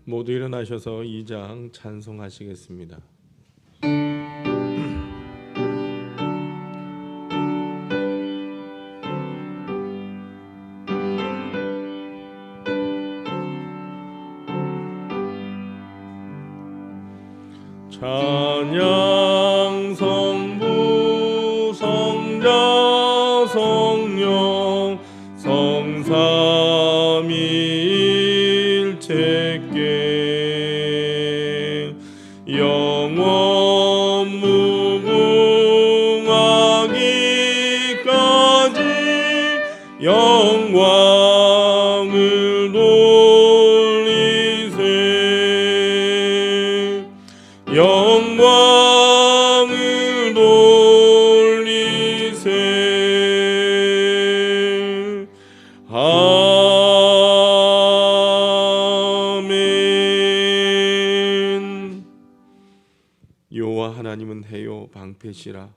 모두 일어나셔서 2장 찬송하시겠습니다. 찬양 성부 성자 성령 성삼위일체께 영원 무궁하기까지 영광을 돌리세 영광을 돌리세. 아멘. 여호와 하나님은 해요 방패시라.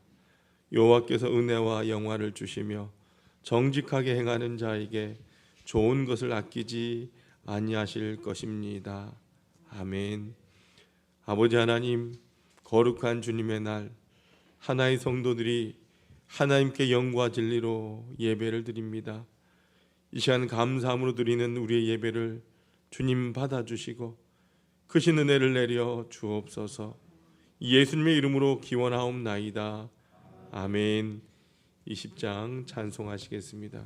여호와께서 은혜와 영화를 주시며 정직하게 행하는 자에게 좋은 것을 아끼지 아니하실 것입니다. 아멘. 아버지 하나님, 거룩한 주님의 날 하나의 성도들이 하나님께 영과 진리로 예배를 드립니다. 이 시간 감사함으로 드리는 우리의 예배를 주님 받아주시고 크신 은혜를 내려 주옵소서. 예수님의 이름으로 기원하옵나이다. 아멘. 20장 찬송하시겠습니다.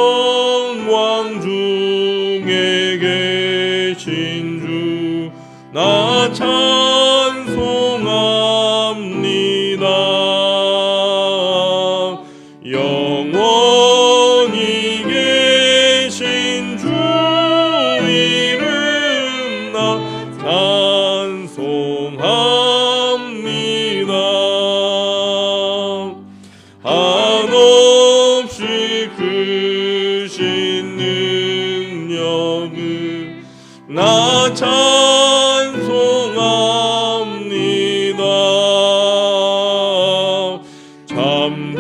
근영왕 중에 계신 주 나 찬송합니다. 영원히 계신 주 이름 나 찬송합니다. 한없이 크신 능력을 나 찬송합니다. 참되고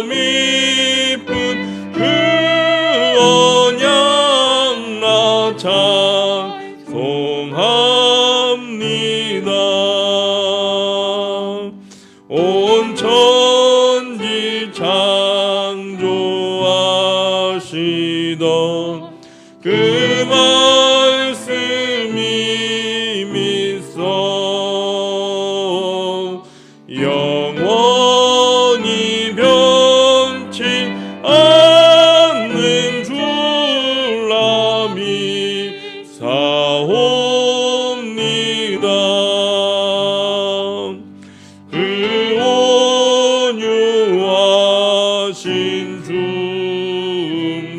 미쁜 그 언약 나 찬송합니다. 온 천지 창조하시던 그 말씀이 믿소 영원히 변치 않는 줄라 믿사옵니다. 그 온유하신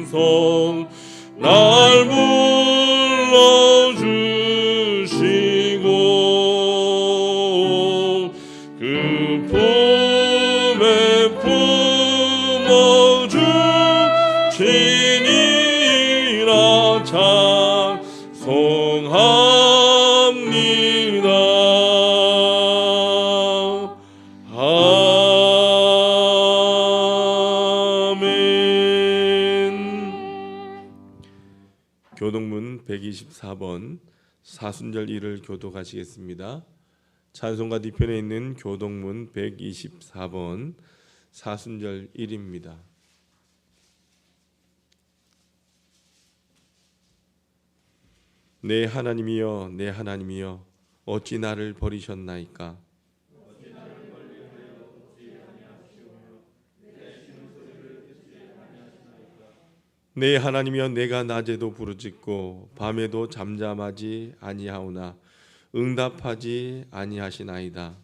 중성 날 불러주시고 그 품에 품어주시니라 찬송합니다. 교동문 124번 사순절 1을 교독하시겠습니다. 찬송가 뒤편에 있는 교동문 124번 사순절 1입니다. 내 하나님이여 내 하나님이여 어찌 나를 버리셨나이까. 내 하나님이여 내가 낮에도 부르짖고 밤에도 잠잠하지 아니하오나 응답하지 아니하시나이다.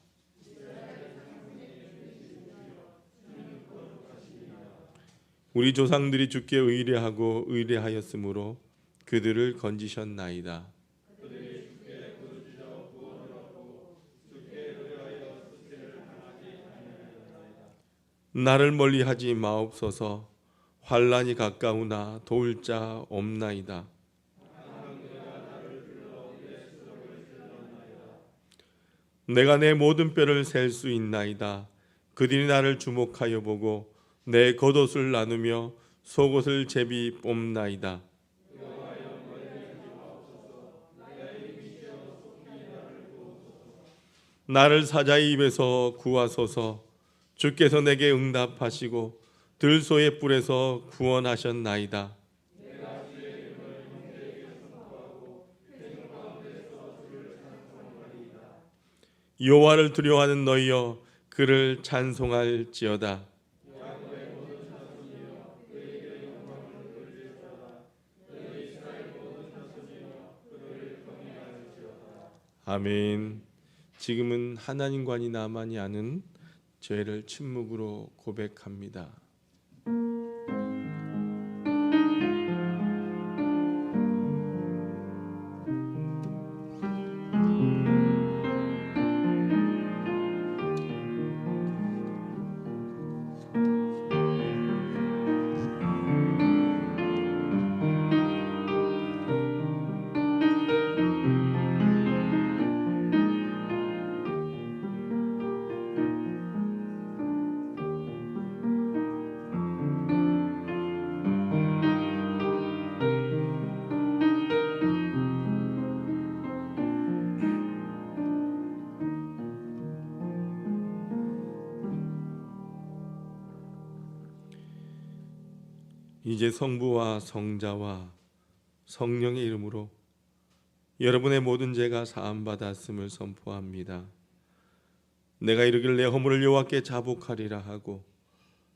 우리 조상들이 주께 의뢰하고 의뢰하였으므로 그들을 건지셨나이다. 나를 멀리하지 마옵소서. 환난이 가까우나 도울 자 없나이다. 내가 내 모든 뼈를 셀 수 있나이다. 그들이 나를 주목하여 보고 내 겉옷을 나누며 속옷을 제비 뽑나이다. 나를 사자의 입에서 구하소서. 주께서 내게 응답하시고 들소의 뿔에서 구원하셨나이다. 여호와를 두려워하는 너희여 그를 찬송할지어다. 아멘. 지금은 하나님과니 나만이 아는 죄를 침묵으로 고백합니다. 이제 성부와 성자와 성령의 이름으로 여러분의 모든 죄가 사함받았음을 선포합니다. 내가 이르기를 내 허물을 여호와께 자복하리라 하고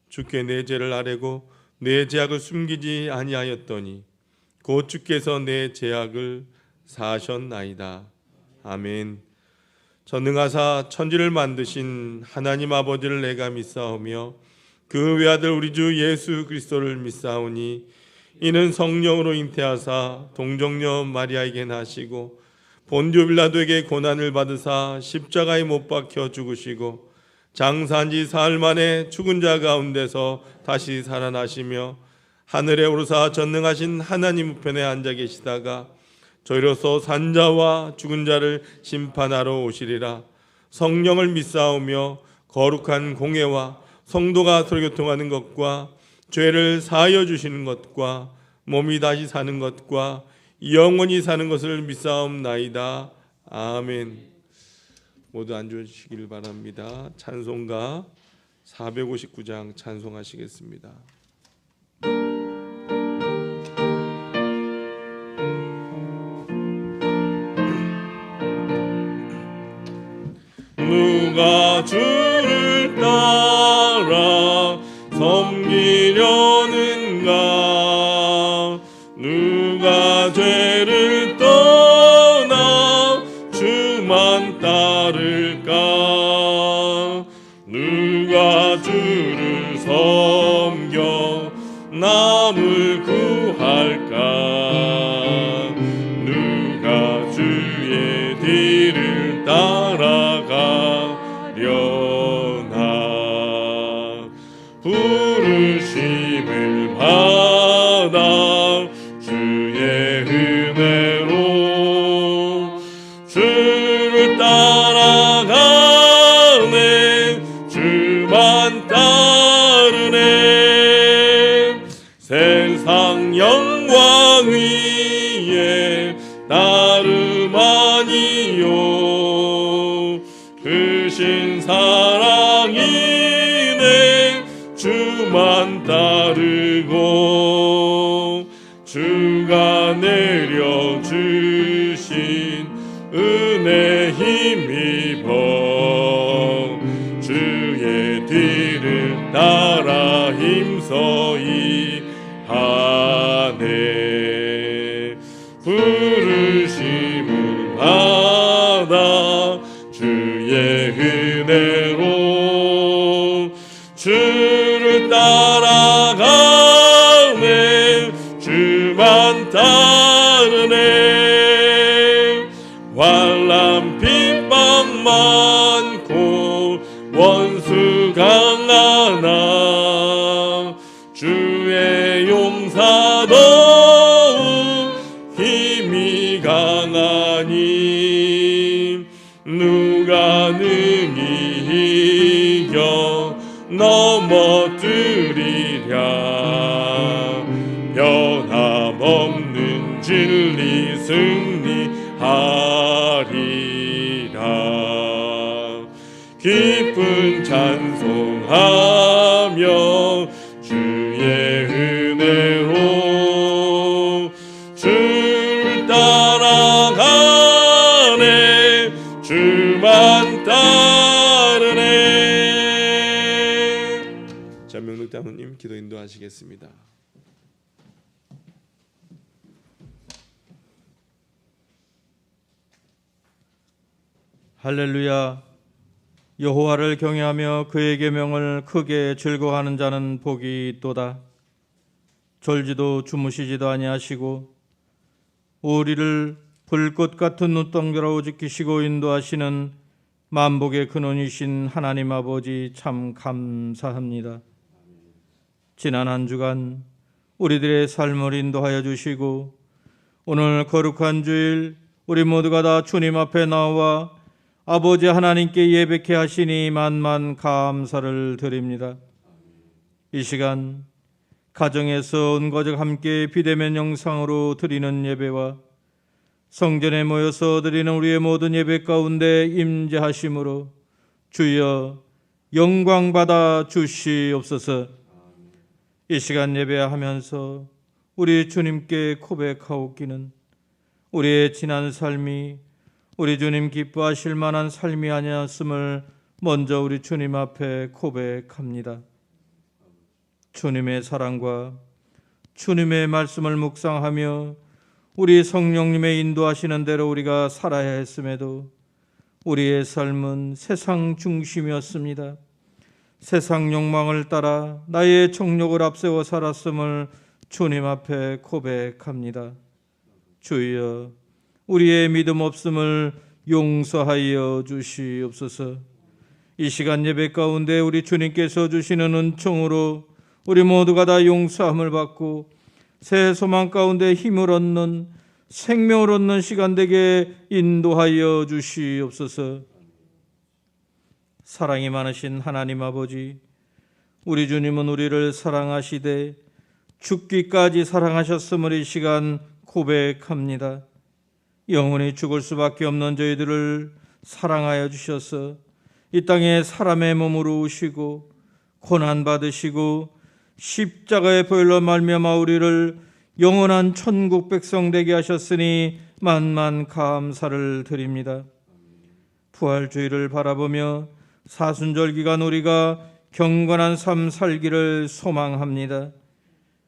주께 내 죄를 아뢰고 내 죄악을 숨기지 아니하였더니 곧 주께서 내 죄악을 사하셨나이다. 아멘. 전능하사 천지를 만드신 하나님 아버지를 내가 믿사오며 그 외아들 우리 주 예수 그리스도를 믿사오니 이는 성령으로 잉태하사 동정녀 마리아에게 나시고 본디오 빌라도에게 고난을 받으사 십자가에 못 박혀 죽으시고 장사한 지 사흘 만에 죽은 자 가운데서 다시 살아나시며 하늘에 오르사 전능하신 하나님 우편에 앉아 계시다가 저희로서 산자와 죽은 자를 심판하러 오시리라. 성령을 믿사오며 거룩한 공회와 성도가 서로 교통하는 것과 죄를 사하여 주시는 것과 몸이 다시 사는 것과 영원히 사는 것을 믿사옵나이다. 아멘. 모두 앉으시길 바랍니다. 찬송가 459장 찬송하시겠습니다. 누가 주를 따라 섬기려는가? 누가 죄를 떠나 주만 따를까? 누가 주를 섬겨 남을 구할까? 누가 주의 뒤를 따라가려나? 부르심을 받아 주의 은혜로 주를 따라가네. 주만 따르네. 세상 영광 위에 따름 아니요 크신 사랑이네. 주만 따르고 주가 내려주신 은혜 힘입어 주의 뒤를 따라 힘서이 하네. 부르심을 받아 주의 은혜로 주를 따라가네. 주만 따르네. 환난 핍박 많고 원수 강하나 주의 용사 더욱 힘이 강하니. 누가 이겨 넘어뜨리랴. 변함없는 진리 승리하리라. 기쁜 찬송하며 주의 은혜로 주를 따라가네. 주만 따르네. 자, 명록장로님 기도 인도하시겠습니다. 할렐루야. 여호와를 경외하며 그의 계명을 크게 즐거워하는 자는 복이 있도다. 졸지도 주무시지도 아니하시고 우리를 불꽃 같은 눈동자로 지키시고 인도하시는 만복의 근원이신 하나님 아버지 참 감사합니다. 지난 한 주간 우리들의 삶을 인도하여 주시고 오늘 거룩한 주일 우리 모두가 다 주님 앞에 나와 아버지 하나님께 예배케 하시니 만만 감사를 드립니다. 이 시간 가정에서 온가족 함께 비대면 영상으로 드리는 예배와 성전에 모여서 드리는 우리의 모든 예배 가운데 임재하심으로 주여 영광 받아 주시옵소서. 이 시간 예배하면서 우리 주님께 고백하옵기는 우리의 지난 삶이 우리 주님 기뻐하실 만한 삶이 아니었음을 먼저 우리 주님 앞에 고백합니다. 주님의 사랑과 주님의 말씀을 묵상하며 우리 성령님의 인도하시는 대로 우리가 살아야 했음에도 우리의 삶은 세상 중심이었습니다. 세상 욕망을 따라 나의 정욕을 앞세워 살았음을 주님 앞에 고백합니다. 주여 우리의 믿음 없음을 용서하여 주시옵소서. 이 시간 예배 가운데 우리 주님께서 주시는 은총으로 우리 모두가 다 용서함을 받고 새 소망 가운데 힘을 얻는 생명을 얻는 시간 되게 인도하여 주시옵소서. 사랑이 많으신 하나님 아버지, 우리 주님은 우리를 사랑하시되 죽기까지 사랑하셨음을 이 시간 고백합니다. 영원히 죽을 수밖에 없는 저희들을 사랑하여 주셔서 이 땅에 사람의 몸으로 오시고 고난받으시고 십자가의 보혈로 말미암아 우리를 영원한 천국 백성 되게 하셨으니 만만 감사를 드립니다. 부활주의를 바라보며 사순절 기간 우리가 경건한 삶 살기를 소망합니다.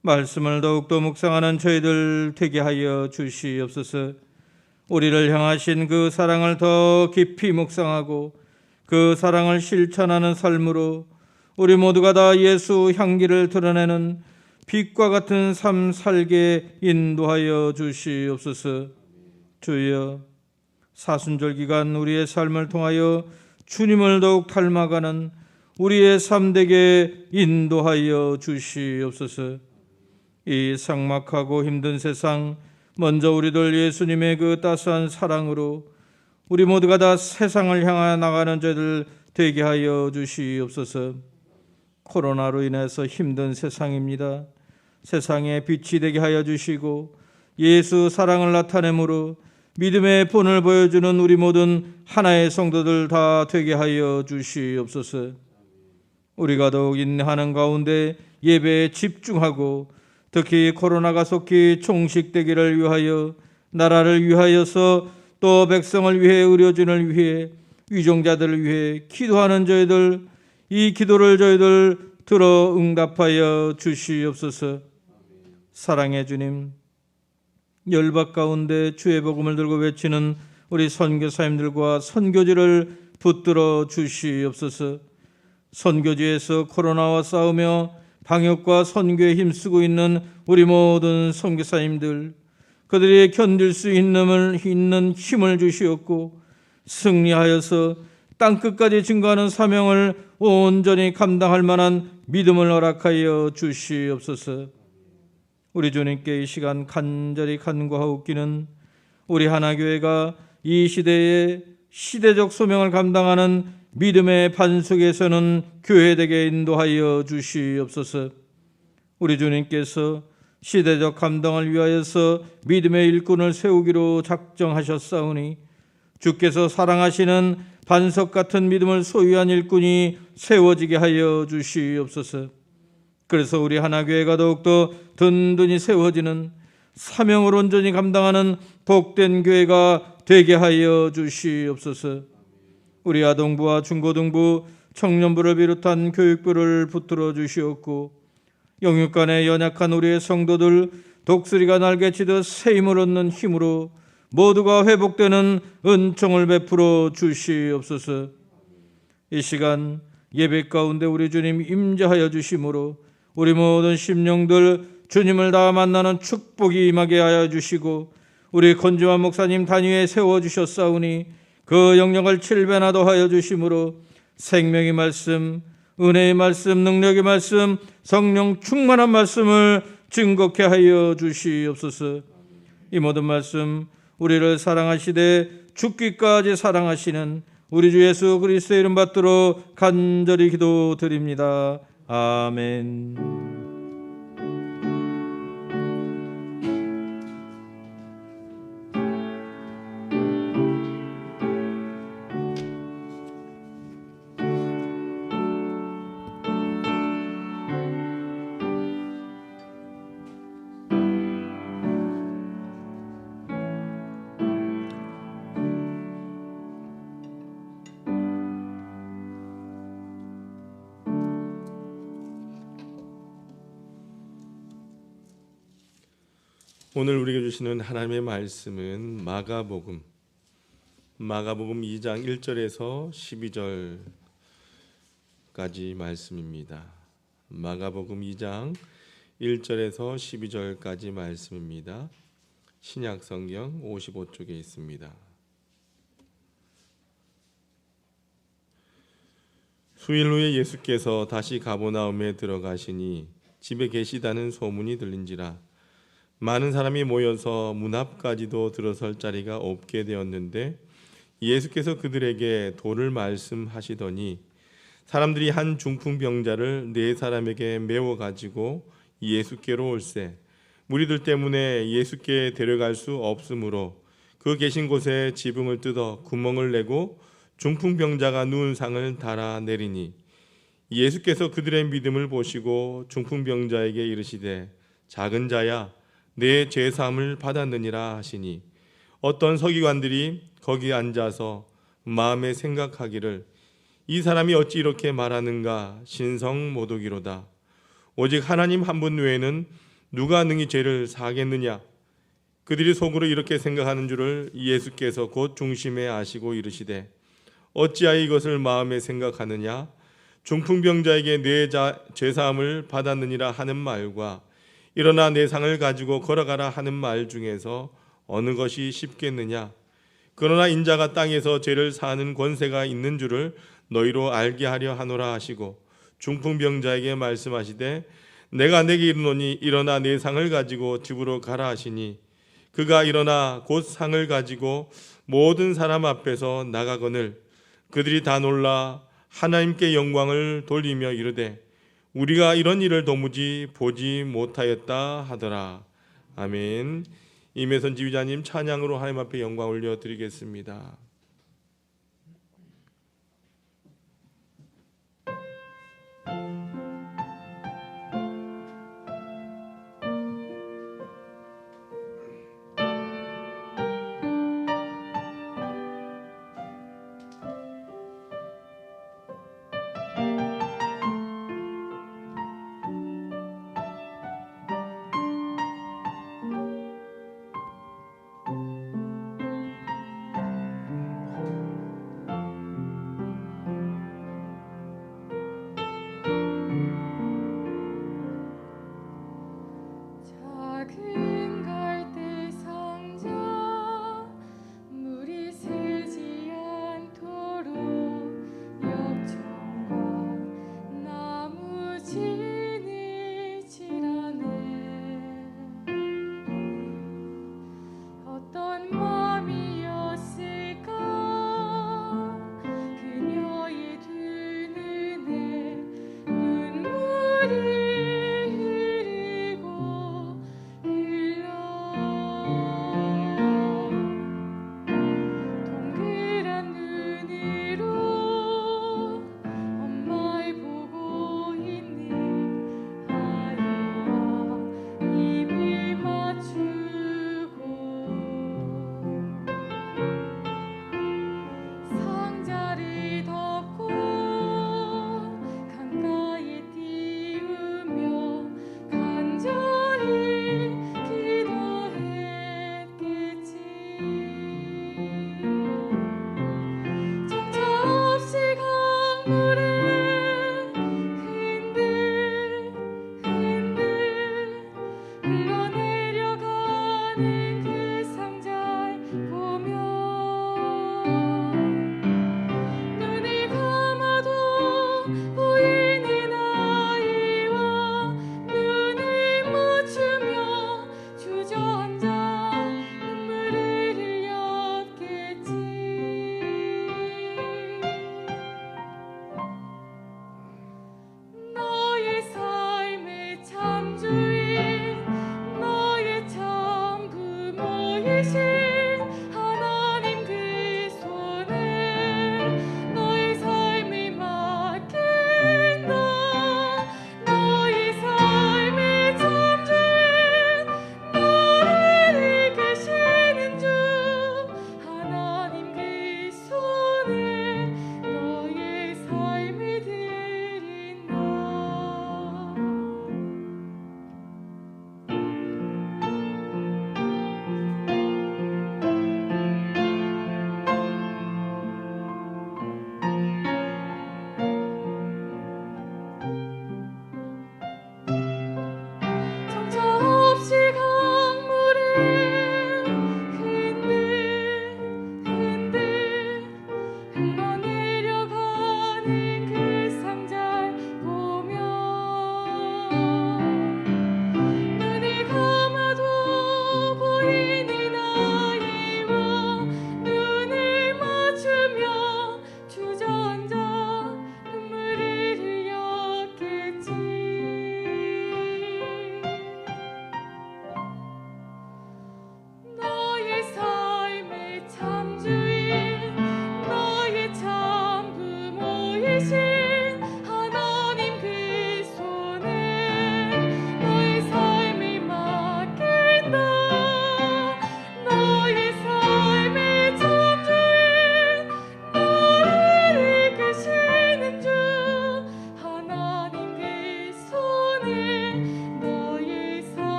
말씀을 더욱더 묵상하는 저희들 되게 하여 주시옵소서. 우리를 향하신 그 사랑을 더 깊이 묵상하고 그 사랑을 실천하는 삶으로 우리 모두가 다 예수 향기를 드러내는 빛과 같은 삶 살게 인도하여 주시옵소서. 주여, 사순절 기간 우리의 삶을 통하여 주님을 더욱 닮아가는 우리의 삶 되게 인도하여 주시옵소서. 이 삭막하고 힘든 세상, 먼저 우리들 예수님의 그 따스한 사랑으로 우리 모두가 다 세상을 향하여 나가는 저희들 되게 하여 주시옵소서. 코로나로 인해서 힘든 세상입니다. 세상에 빛이 되게 하여 주시고 예수 사랑을 나타내므로 믿음의 본을 보여주는 우리 모든 하나의 성도들 다 되게 하여 주시옵소서. 우리가 더욱 인내하는 가운데 예배에 집중하고 특히 코로나가 속히 종식되기를 위하여 나라를 위하여서 또 백성을 위해 의료진을 위해 위종자들을 위해 기도하는 저희들, 이 기도를 저희들 들어 응답하여 주시옵소서. 사랑의 주님, 열박 가운데 주의 복음을 들고 외치는 우리 선교사님들과 선교지를 붙들어 주시옵소서. 선교지에서 코로나와 싸우며 방역과 선교에 힘쓰고 있는 우리 모든 선교사님들, 그들이 견딜 수 있는 힘을 주시옵고 승리하여서 땅끝까지 증거하는 사명을 온전히 감당할 만한 믿음을 허락하여 주시옵소서. 우리 주님께 이 시간 간절히 간구하옵기는 우리 하나교회가 이 시대에 시대적 소명을 감당하는 믿음의 반석에서는 교회되게 인도하여 주시옵소서. 우리 주님께서 시대적 감당을 위하여서 믿음의 일꾼을 세우기로 작정하셨사오니 주께서 사랑하시는 반석 같은 믿음을 소유한 일꾼이 세워지게 하여 주시옵소서. 그래서 우리 하나교회가 더욱더 든든히 세워지는 사명을 온전히 감당하는 복된 교회가 되게 하여 주시옵소서. 우리 아동부와 중고등부, 청년부를 비롯한 교육부를 붙들어 주시옵고 영육간에 연약한 우리의 성도들 독수리가 날개치듯 새 힘을 얻는 힘으로 모두가 회복되는 은총을 베풀어 주시옵소서. 이 시간 예배 가운데 우리 주님 임재하여 주심으로 우리 모든 심령들 주님을 다 만나는 축복이 임하게 하여 주시고 우리 권지환 목사님 단위에 세워주셨사오니 그 영역을 7배나도 하여 주심으로 생명의 말씀, 은혜의 말씀, 능력의 말씀, 성령 충만한 말씀을 증거케 하여 주시옵소서. 이 모든 말씀 우리를 사랑하시되 죽기까지 사랑하시는 우리 주 예수 그리스도의 이름 받들어 간절히 기도드립니다. 아멘. 오늘 우리에게 주시는 하나님의 말씀은 마가복음 2장 1절에서 12절까지 말씀입니다. 마가복음 2장 1절에서 12절까지 말씀입니다. 신약 성경 55쪽에 있습니다. 수일 후에 예수께서 다시 가버나움에 들어가시니 집에 계시다는 소문이 들린지라 많은 사람이 모여서 문 앞까지도 들어설 자리가 없게 되었는데 예수께서 그들에게 도를 말씀하시더니 사람들이 한 중풍병자를 4사람에게 메워 가지고 예수께로 올세 무리들 때문에 예수께 데려갈 수 없으므로 그 계신 곳에 지붕을 뜯어 구멍을 내고 중풍병자가 누운 상을 달아 내리니 예수께서 그들의 믿음을 보시고 중풍병자에게 이르시되 작은 자야 내 죄사함을 받았느니라 하시니 어떤 서기관들이 거기 앉아서 마음에 생각하기를 이 사람이 어찌 이렇게 말하는가 신성 모독이로다. 오직 하나님 한 분 외에는 누가 능히 죄를 사하겠느냐. 그들이 속으로 이렇게 생각하는 줄을 예수께서 곧 중심에 아시고 이르시되 어찌하여 이것을 마음에 생각하느냐. 중풍병자에게 내 죄사함을 받았느니라 하는 말과 일어나 내 상을 가지고 걸어가라 하는 말 중에서 어느 것이 쉽겠느냐. 그러나 인자가 땅에서 죄를 사하는 권세가 있는 줄을 너희로 알게 하려 하노라 하시고 중풍병자에게 말씀하시되 내가 내게 이르노니 일어나 내 상을 가지고 집으로 가라 하시니 그가 일어나 곧 상을 가지고 모든 사람 앞에서 나가거늘 그들이 다 놀라 하나님께 영광을 돌리며 이르되 우리가 이런 일을 도무지 보지 못하였다 하더라. 아멘. 임혜선 지휘자님 찬양으로 하나님 앞에 영광 올려드리겠습니다.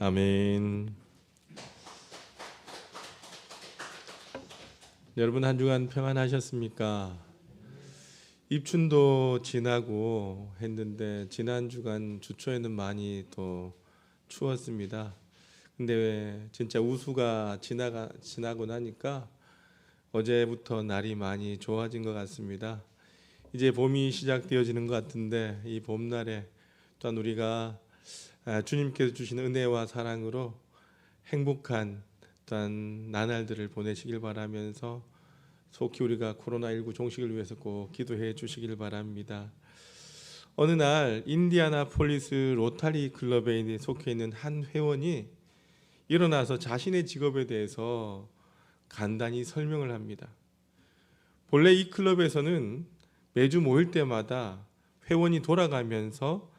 아멘. 여러분 한 주간 평안하셨습니까? 입춘도 지나고 했는데 지난 주간 주초에는 많이 더 추웠습니다. 근데 왜 진짜 우수가 지나고 나니까 어제부터 날이 많이 좋아진 것 같습니다. 이제 봄이 시작되어지는 것 같은데 이 봄날에 또한 우리가 주님께서 주시는 은혜와 사랑으로 행복한 또한 나날들을 보내시길 바라면서 속히 우리가 코로나19 종식을 위해서 꼭 기도해 주시길 바랍니다. 어느 날 인디아나폴리스 로타리 클럽에 속해 있는 한 회원이 일어나서 자신의 직업에 대해서 간단히 설명을 합니다. 본래 이 클럽에서는 매주 모일 때마다 회원이 돌아가면서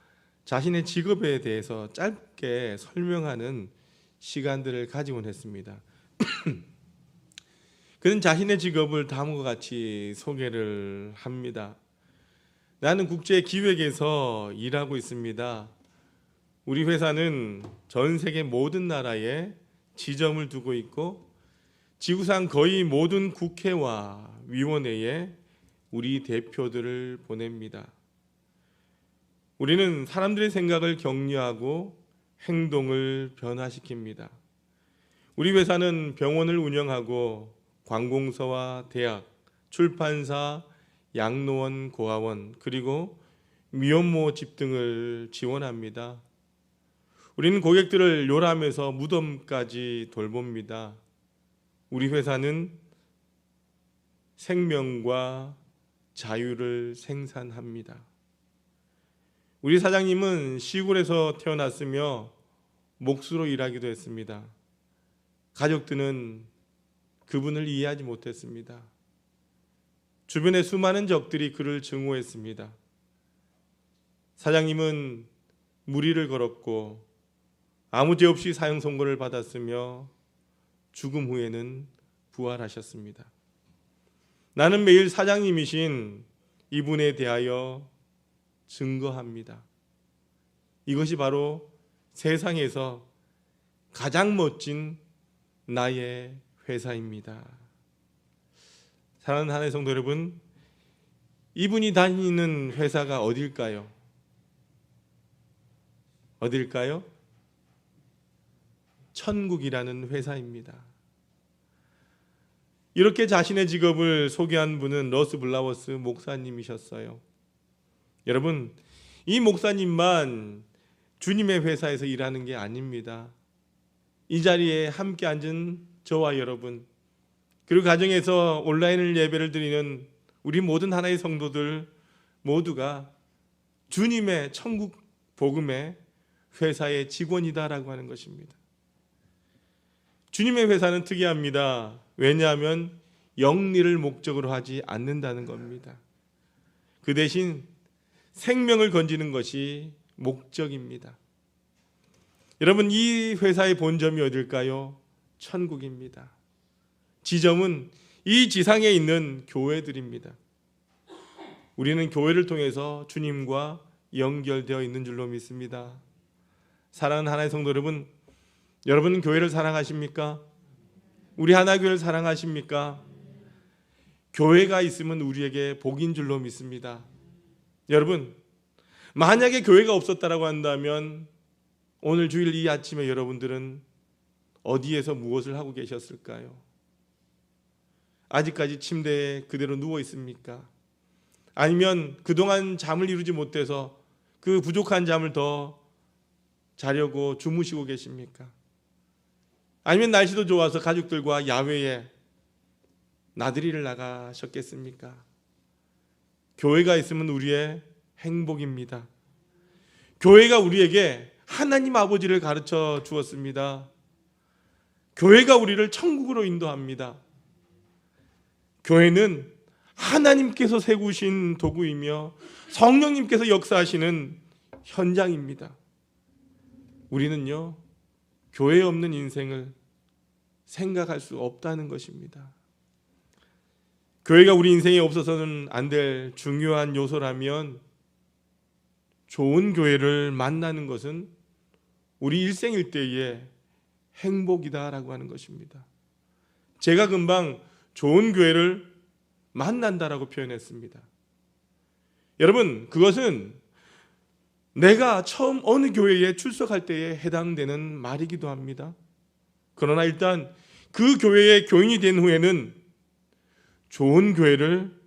자신의 직업에 대해서 짧게 설명하는 시간들을 가지곤 했습니다. 그는 자신의 직업을 다음과 같이 소개를 합니다. 나는 국제기획에서 일하고 있습니다. 우리 회사는 전 세계 모든 나라에 지점을 두고 있고 지구상 거의 모든 국회와 위원회에 우리 대표들을 보냅니다. 우리는 사람들의 생각을 격려하고 행동을 변화시킵니다. 우리 회사는 병원을 운영하고 관공서와 대학, 출판사, 양로원, 고아원, 그리고 미혼모 집 등을 지원합니다. 우리는 고객들을 요람에서 무덤까지 돌봅니다. 우리 회사는 생명과 자유를 생산합니다. 우리 사장님은 시골에서 태어났으며 목수로 일하기도 했습니다. 가족들은 그분을 이해하지 못했습니다. 주변의 수많은 적들이 그를 증오했습니다. 사장님은 무리를 걸었고 아무 죄 없이 사형 선고를 받았으며 죽음 후에는 부활하셨습니다. 나는 매일 사장님이신 이분에 대하여 증거합니다. 이것이 바로 세상에서 가장 멋진 나의 회사입니다. 사랑하는 하나님의 성도 여러분, 이분이 다니는 회사가 어딜까요? 어딜까요? 천국이라는 회사입니다. 이렇게 자신의 직업을 소개한 분은 러스 블라워스 목사님이셨어요. 여러분, 이 목사님만 주님의 회사에서 일하는 게 아닙니다. 이 자리에 함께 앉은 저와 여러분, 그리고 가정에서 온라인 예배를 드리는 우리 모든 하나의 성도들 모두가 주님의 천국 복음의 회사의 직원이다라고 하는 것입니다. 주님의 회사는 특이합니다. 왜냐하면 영리를 목적으로 하지 않는다는 겁니다. 그 대신 생명을 건지는 것이 목적입니다. 여러분, 이 회사의 본점이 어딜까요? 천국입니다. 지점은 이 지상에 있는 교회들입니다. 우리는 교회를 통해서 주님과 연결되어 있는 줄로 믿습니다. 사랑하는 하나의 성도 여러분, 여러분은 교회를 사랑하십니까? 우리 하나교회를 사랑하십니까? 교회가 있으면 우리에게 복인 줄로 믿습니다. 여러분, 만약에 교회가 없었다라고 한다면 오늘 주일 이 아침에 여러분들은 어디에서 무엇을 하고 계셨을까요? 아직까지 침대에 그대로 누워 있습니까? 아니면 그동안 잠을 이루지 못해서 그 부족한 잠을 더 자려고 주무시고 계십니까? 아니면 날씨도 좋아서 가족들과 야외에 나들이를 나가셨겠습니까? 교회가 있으면 우리의 행복입니다. 교회가 우리에게 하나님 아버지를 가르쳐 주었습니다. 교회가 우리를 천국으로 인도합니다. 교회는 하나님께서 세우신 도구이며 성령님께서 역사하시는 현장입니다. 우리는요, 교회 없는 인생을 생각할 수 없다는 것입니다. 교회가 우리 인생에 없어서는 안 될 중요한 요소라면 좋은 교회를 만나는 것은 우리 일생일대의 행복이다라고 하는 것입니다. 제가 금방 좋은 교회를 만난다라고 표현했습니다. 여러분, 그것은 내가 처음 어느 교회에 출석할 때에 해당되는 말이기도 합니다. 그러나 일단 그 교회의 교인이 된 후에는 좋은 교회를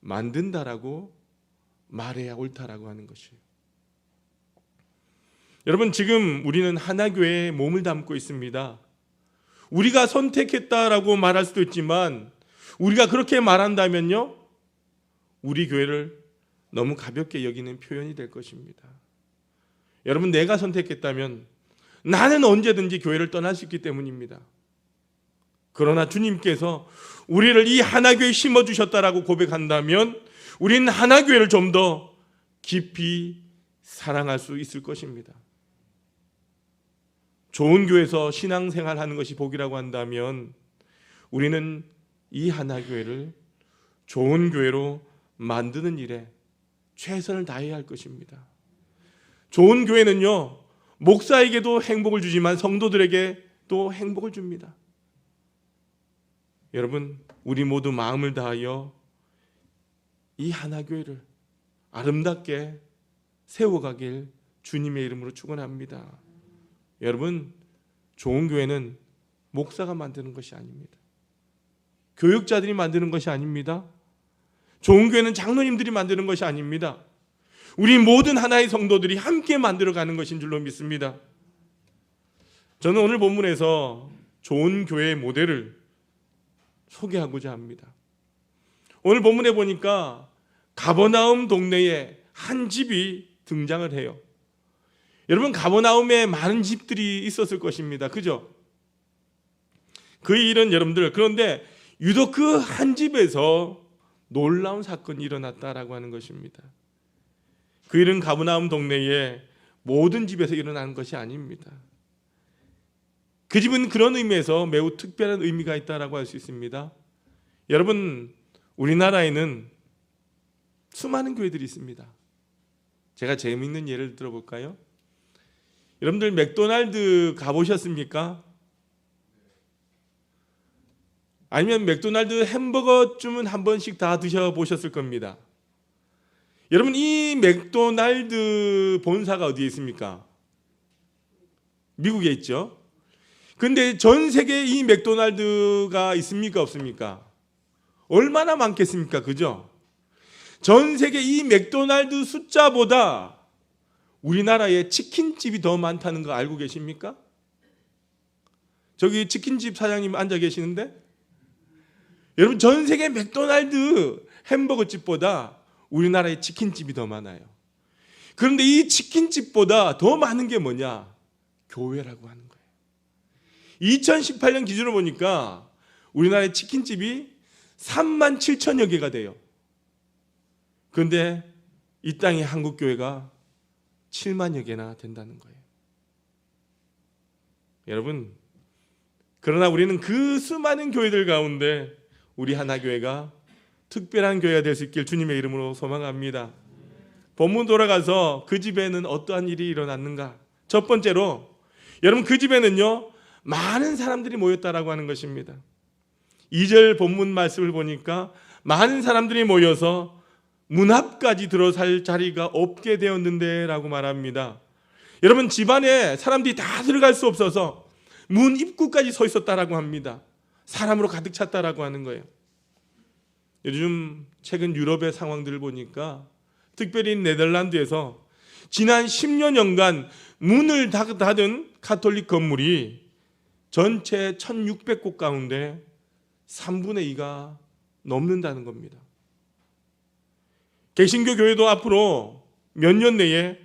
만든다라고 말해야 옳다라고 하는 것이에요. 여러분, 지금 우리는 하나교회에 몸을 담고 있습니다. 우리가 선택했다라고 말할 수도 있지만 우리가 그렇게 말한다면요, 우리 교회를 너무 가볍게 여기는 표현이 될 것입니다. 여러분, 내가 선택했다면 나는 언제든지 교회를 떠날 수 있기 때문입니다. 그러나 주님께서 우리를 이 하나교회에 심어주셨다라고 고백한다면 우리는 하나교회를 좀 더 깊이 사랑할 수 있을 것입니다. 좋은 교회에서 신앙생활하는 것이 복이라고 한다면 우리는 이 하나교회를 좋은 교회로 만드는 일에 최선을 다해야 할 것입니다. 좋은 교회는요, 목사에게도 행복을 주지만 성도들에게도 행복을 줍니다. 여러분, 우리 모두 마음을 다하여 이 하나교회를 아름답게 세워가길 주님의 이름으로 축원합니다. 여러분, 좋은 교회는 목사가 만드는 것이 아닙니다. 교육자들이 만드는 것이 아닙니다. 좋은 교회는 장로님들이 만드는 것이 아닙니다. 우리 모든 하나의 성도들이 함께 만들어가는 것인 줄로 믿습니다. 저는 오늘 본문에서 좋은 교회의 모델을 소개하고자 합니다. 오늘 본문에 보니까 가버나움 동네에 한 집이 등장을 해요. 여러분, 가버나움에 많은 집들이 있었을 것입니다. 그죠? 그 일은 여러분들, 그런데 유독 그 한 집에서 놀라운 사건이 일어났다라고 하는 것입니다. 그 일은 가버나움 동네에 모든 집에서 일어나는 것이 아닙니다. 그 집은 그런 의미에서 매우 특별한 의미가 있다라고 할 수 있습니다. 여러분, 우리나라에는 수많은 교회들이 있습니다. 제가 재미있는 예를 들어볼까요? 여러분들 맥도날드 가보셨습니까? 아니면 맥도날드 햄버거쯤은 한 번씩 다 드셔보셨을 겁니다. 여러분, 이 맥도날드 본사가 어디에 있습니까? 미국에 있죠. 근데 전 세계에 이 맥도날드가 있습니까? 없습니까? 얼마나 많겠습니까? 그죠? 전 세계 이 맥도날드 숫자보다 우리나라에 치킨집이 더 많다는 거 알고 계십니까? 저기 치킨집 사장님 앉아 계시는데, 여러분, 전 세계 맥도날드 햄버거집보다 우리나라에 치킨집이 더 많아요. 그런데 이 치킨집보다 더 많은 게 뭐냐? 교회라고 하는 거예요. 2018년 기준으로 보니까 우리나라의 치킨집이 3만 7천여 개가 돼요. 그런데 이 땅의 한국교회가 7만여 개나 된다는 거예요. 여러분, 그러나 우리는 그 수많은 교회들 가운데 우리 하나교회가 특별한 교회가 될 수 있길 주님의 이름으로 소망합니다. 본문 돌아가서 그 집에는 어떠한 일이 일어났는가? 첫 번째로, 여러분, 그 집에는요, 많은 사람들이 모였다라고 하는 것입니다. 2절 본문 말씀을 보니까 많은 사람들이 모여서 문 앞까지 들어설 자리가 없게 되었는데 라고 말합니다. 여러분, 집안에 사람들이 다 들어갈 수 없어서 문 입구까지 서 있었다라고 합니다. 사람으로 가득 찼다라고 하는 거예요. 요즘 최근 유럽의 상황들을 보니까 특별히 네덜란드에서 지난 10년간 문을 닫은 카톨릭 건물이 전체 1600곳 가운데 3분의 2가 넘는다는 겁니다. 개신교 교회도 앞으로 몇 년 내에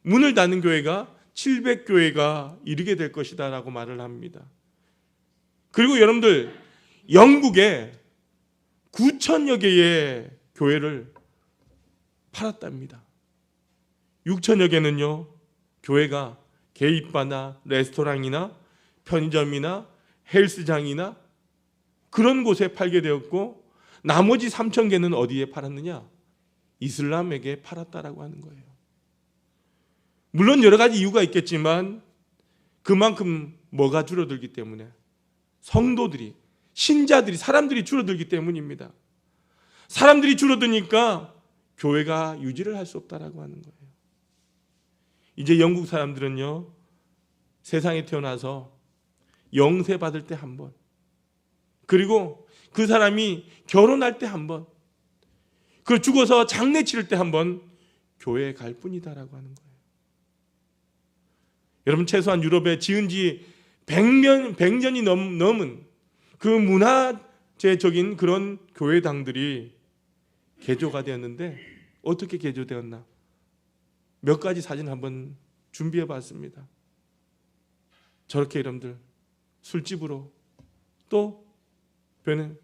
문을 닫는 교회가 700교회가 이르게 될 것이다 라고 말을 합니다. 그리고 여러분들, 영국에 9천여 개의 교회를 팔았답니다. 6천여 개는요, 교회가 게이바나 레스토랑이나 편의점이나 헬스장이나 그런 곳에 팔게 되었고, 나머지 3천 개는 어디에 팔았느냐? 이슬람에게 팔았다라고 하는 거예요. 물론 여러 가지 이유가 있겠지만 그만큼 뭐가 줄어들기 때문에, 성도들이, 신자들이, 사람들이 줄어들기 때문입니다. 사람들이 줄어드니까 교회가 유지를 할 수 없다라고 하는 거예요. 이제 영국 사람들은요, 세상에 태어나서 영세 받을 때 한 번, 그리고 그 사람이 결혼할 때 한 번, 그리고 죽어서 장례 치를 때 한 번 교회에 갈 뿐이다라고 하는 거예요. 여러분, 최소한 유럽에 지은 지 100년이 넘은 그 문화재적인 그런 교회당들이 개조가 되었는데, 어떻게 개조되었나? 몇 가지 사진 한번 준비해 봤습니다. 저렇게 여러분들 술집으로, 또 배는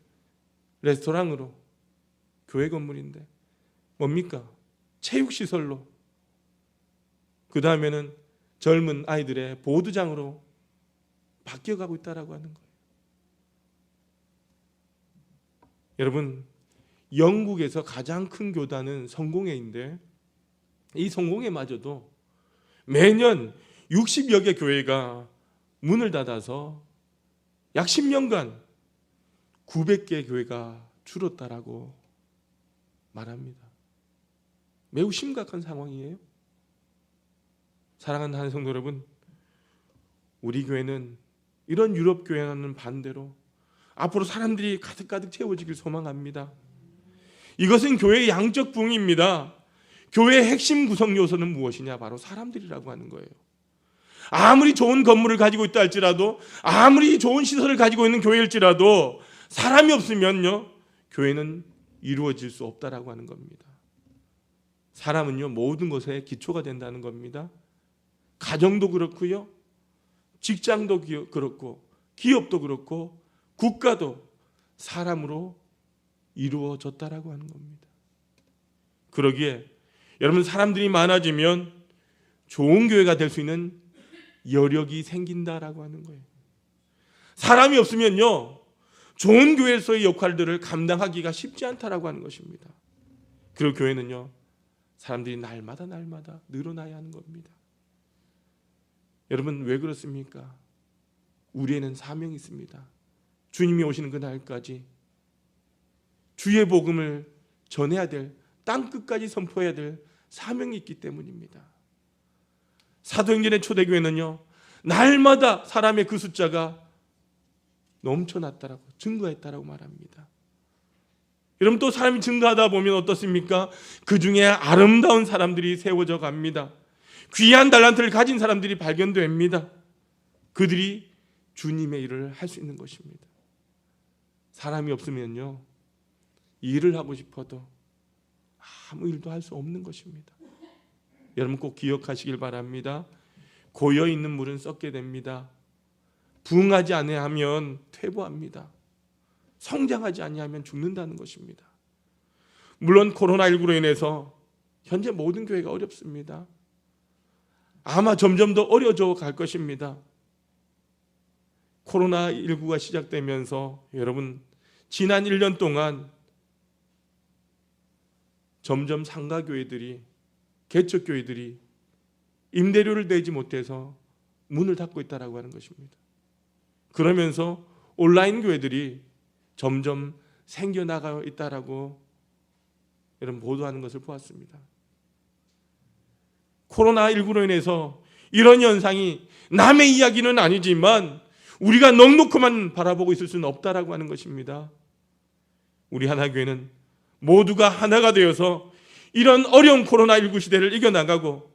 레스토랑으로, 교회 건물인데 뭡니까? 체육시설로, 그 다음에는 젊은 아이들의 보드장으로 바뀌어가고 있다라고 하는 거예요. 여러분, 영국에서 가장 큰 교단은 성공회인데, 이 성공회마저도 매년 60여 개 교회가 문을 닫아서 약 10년간 900개 교회가 줄었다라고 말합니다. 매우 심각한 상황이에요. 사랑하는 한 성도 여러분, 우리 교회는 이런 유럽 교회와는 반대로 앞으로 사람들이 가득가득 채워지길 소망합니다. 이것은 교회의 양적 부흥입니다. 교회의 핵심 구성 요소는 무엇이냐? 바로 사람들이라고 하는 거예요. 아무리 좋은 건물을 가지고 있다 할지라도, 아무리 좋은 시설을 가지고 있는 교회일지라도 사람이 없으면요, 교회는 이루어질 수 없다라고 하는 겁니다. 사람은요, 모든 것의 기초가 된다는 겁니다. 가정도 그렇고요, 직장도 그렇고, 기업도 그렇고, 국가도 사람으로 이루어졌다라고 하는 겁니다. 그러기에 여러분, 사람들이 많아지면 좋은 교회가 될 수 있는 여력이 생긴다라고 하는 거예요. 사람이 없으면요, 좋은 교회에서의 역할들을 감당하기가 쉽지 않다라고 하는 것입니다. 그리고 교회는요, 사람들이 날마다 늘어나야 하는 겁니다. 여러분, 왜 그렇습니까? 우리에는 사명이 있습니다. 주님이 오시는 그날까지 주의 복음을 전해야 될, 땅 끝까지 선포해야 될 사명이 있기 때문입니다. 사도행전의 초대교회는요, 날마다 사람의 그 숫자가 넘쳐났다라고, 증거했다라고 말합니다. 여러분, 또 사람이 증가하다 보면 어떻습니까? 그 중에 아름다운 사람들이 세워져 갑니다. 귀한 달란트를 가진 사람들이 발견됩니다. 그들이 주님의 일을 할 수 있는 것입니다. 사람이 없으면요, 일을 하고 싶어도 아무 일도 할 수 없는 것입니다. 여러분, 꼭 기억하시길 바랍니다. 고여 있는 물은 썩게 됩니다. 부응하지 아니하면 퇴보합니다. 성장하지 아니하면 죽는다는 것입니다. 물론 코로나19로 인해서 현재 모든 교회가 어렵습니다. 아마 점점 더 어려져 갈 것입니다. 코로나19가 시작되면서 여러분, 지난 1년 동안 점점 상가교회들이, 개척교회들이 임대료를 내지 못해서 문을 닫고 있다라고 하는 것입니다. 그러면서 온라인 교회들이 점점 생겨나가 있다라고 여러분 보도하는 것을 보았습니다. 코로나19로 인해서 이런 현상이 남의 이야기는 아니지만 우리가 넉넉히만 바라보고 있을 수는 없다라고 하는 것입니다. 우리 하나교회는 모두가 하나가 되어서 이런 어려운 코로나19 시대를 이겨나가고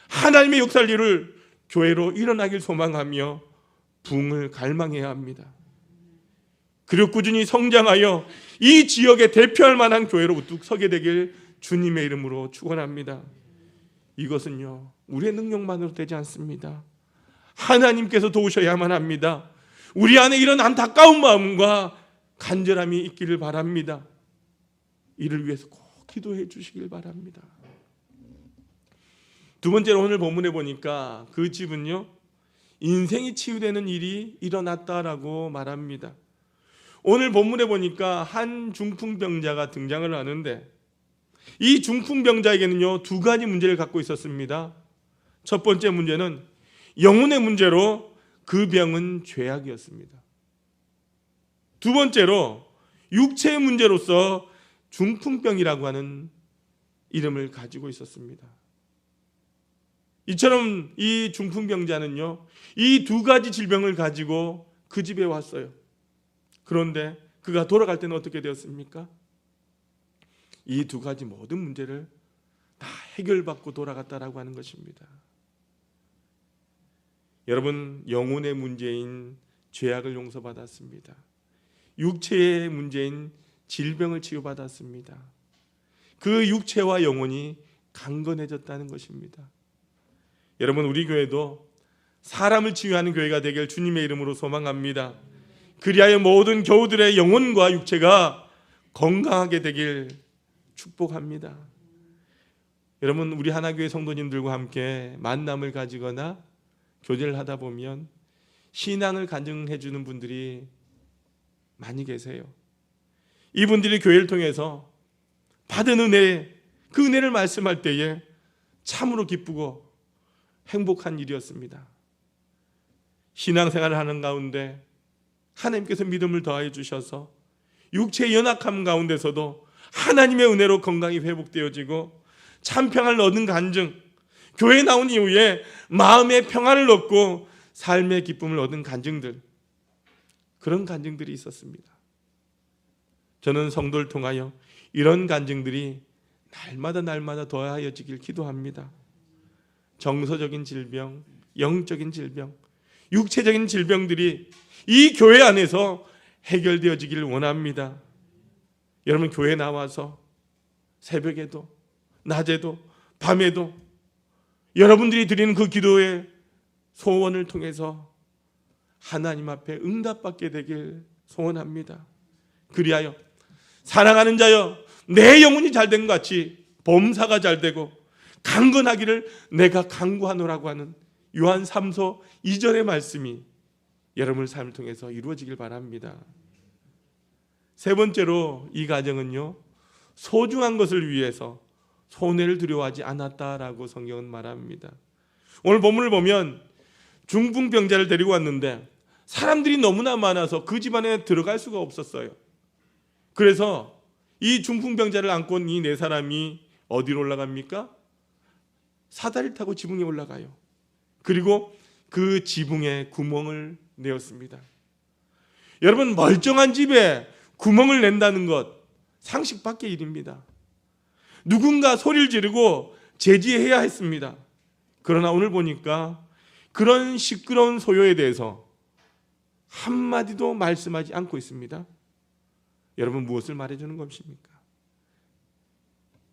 하나님의 역사를 이룰 교회로 일어나길 소망하며 부흥을 갈망해야 합니다. 그리고 꾸준히 성장하여 이 지역에 대표할 만한 교회로 우뚝 서게 되길 주님의 이름으로 축원합니다. 이것은요, 우리의 능력만으로 되지 않습니다. 하나님께서 도우셔야만 합니다. 우리 안에 이런 안타까운 마음과 간절함이 있기를 바랍니다. 이를 위해서 꼭 기도해 주시길 바랍니다. 두 번째로 오늘 본문에 보니까 그 집은요, 인생이 치유되는 일이 일어났다라고 말합니다. 오늘 본문에 보니까 한 중풍병자가 등장을 하는데, 이 중풍병자에게는요, 두 가지 문제를 갖고 있었습니다. 첫 번째 문제는 영혼의 문제로 그 병은 죄악이었습니다. 두 번째로 육체의 문제로서 중풍병이라고 하는 이름을 가지고 있었습니다. 이처럼 이 중풍병자는요, 이 두 가지 질병을 가지고 그 집에 왔어요. 그런데 그가 돌아갈 때는 어떻게 되었습니까? 이 두 가지 모든 문제를 다 해결받고 돌아갔다라고 하는 것입니다. 여러분, 영혼의 문제인 죄악을 용서받았습니다. 육체의 문제인 질병을 치유받았습니다. 그 육체와 영혼이 강건해졌다는 것입니다. 여러분, 우리 교회도 사람을 치유하는 교회가 되길 주님의 이름으로 소망합니다. 그리하여 모든 교우들의 영혼과 육체가 건강하게 되길 축복합니다. 여러분, 우리 하나교회 성도님들과 함께 만남을 가지거나 교제를 하다 보면 신앙을 간증해 주는 분들이 많이 계세요. 이분들이 교회를 통해서 받은 은혜, 그 은혜를 말씀할 때에 참으로 기쁘고 행복한 일이었습니다. 신앙생활을 하는 가운데 하나님께서 믿음을 더하여 주셔서 육체의 연약함 가운데서도 하나님의 은혜로 건강이 회복되어지고 참평을 얻은 간증, 교회에 나온 이후에 마음의 평안을 얻고 삶의 기쁨을 얻은 간증들, 그런 간증들이 있었습니다. 저는 성도를 통하여 이런 간증들이 날마다 더하여지길 기도합니다. 정서적인 질병, 영적인 질병, 육체적인 질병들이 이 교회 안에서 해결되어지기를 원합니다. 여러분, 교회에 나와서 새벽에도 낮에도 밤에도 여러분들이 드리는 그 기도의 소원을 통해서 하나님 앞에 응답받게 되길 소원합니다. 그리하여 사랑하는 자여, 내 영혼이 잘된 것 같이 범사가 잘되고 강건하기를 내가 간구하노라고 하는 요한 3서 2절의 말씀이 여러분의 삶을 통해서 이루어지길 바랍니다. 세 번째로 이 가정은요, 소중한 것을 위해서 손해를 두려워하지 않았다라고 성경은 말합니다. 오늘 본문을 보면 중풍병자를 데리고 왔는데 사람들이 너무나 많아서 그 집안에 들어갈 수가 없었어요. 그래서 이 중풍병자를 안고 온 이 네 사람이 어디로 올라갑니까? 사다리를 타고 지붕에 올라가요. 그리고 그 지붕에 구멍을 내었습니다. 여러분, 멀쩡한 집에 구멍을 낸다는 것 상식 밖의 일입니다. 누군가 소리를 지르고 제지해야 했습니다. 그러나 오늘 보니까 그런 시끄러운 소요에 대해서 한마디도 말씀하지 않고 있습니다. 여러분, 무엇을 말해주는 것입니까?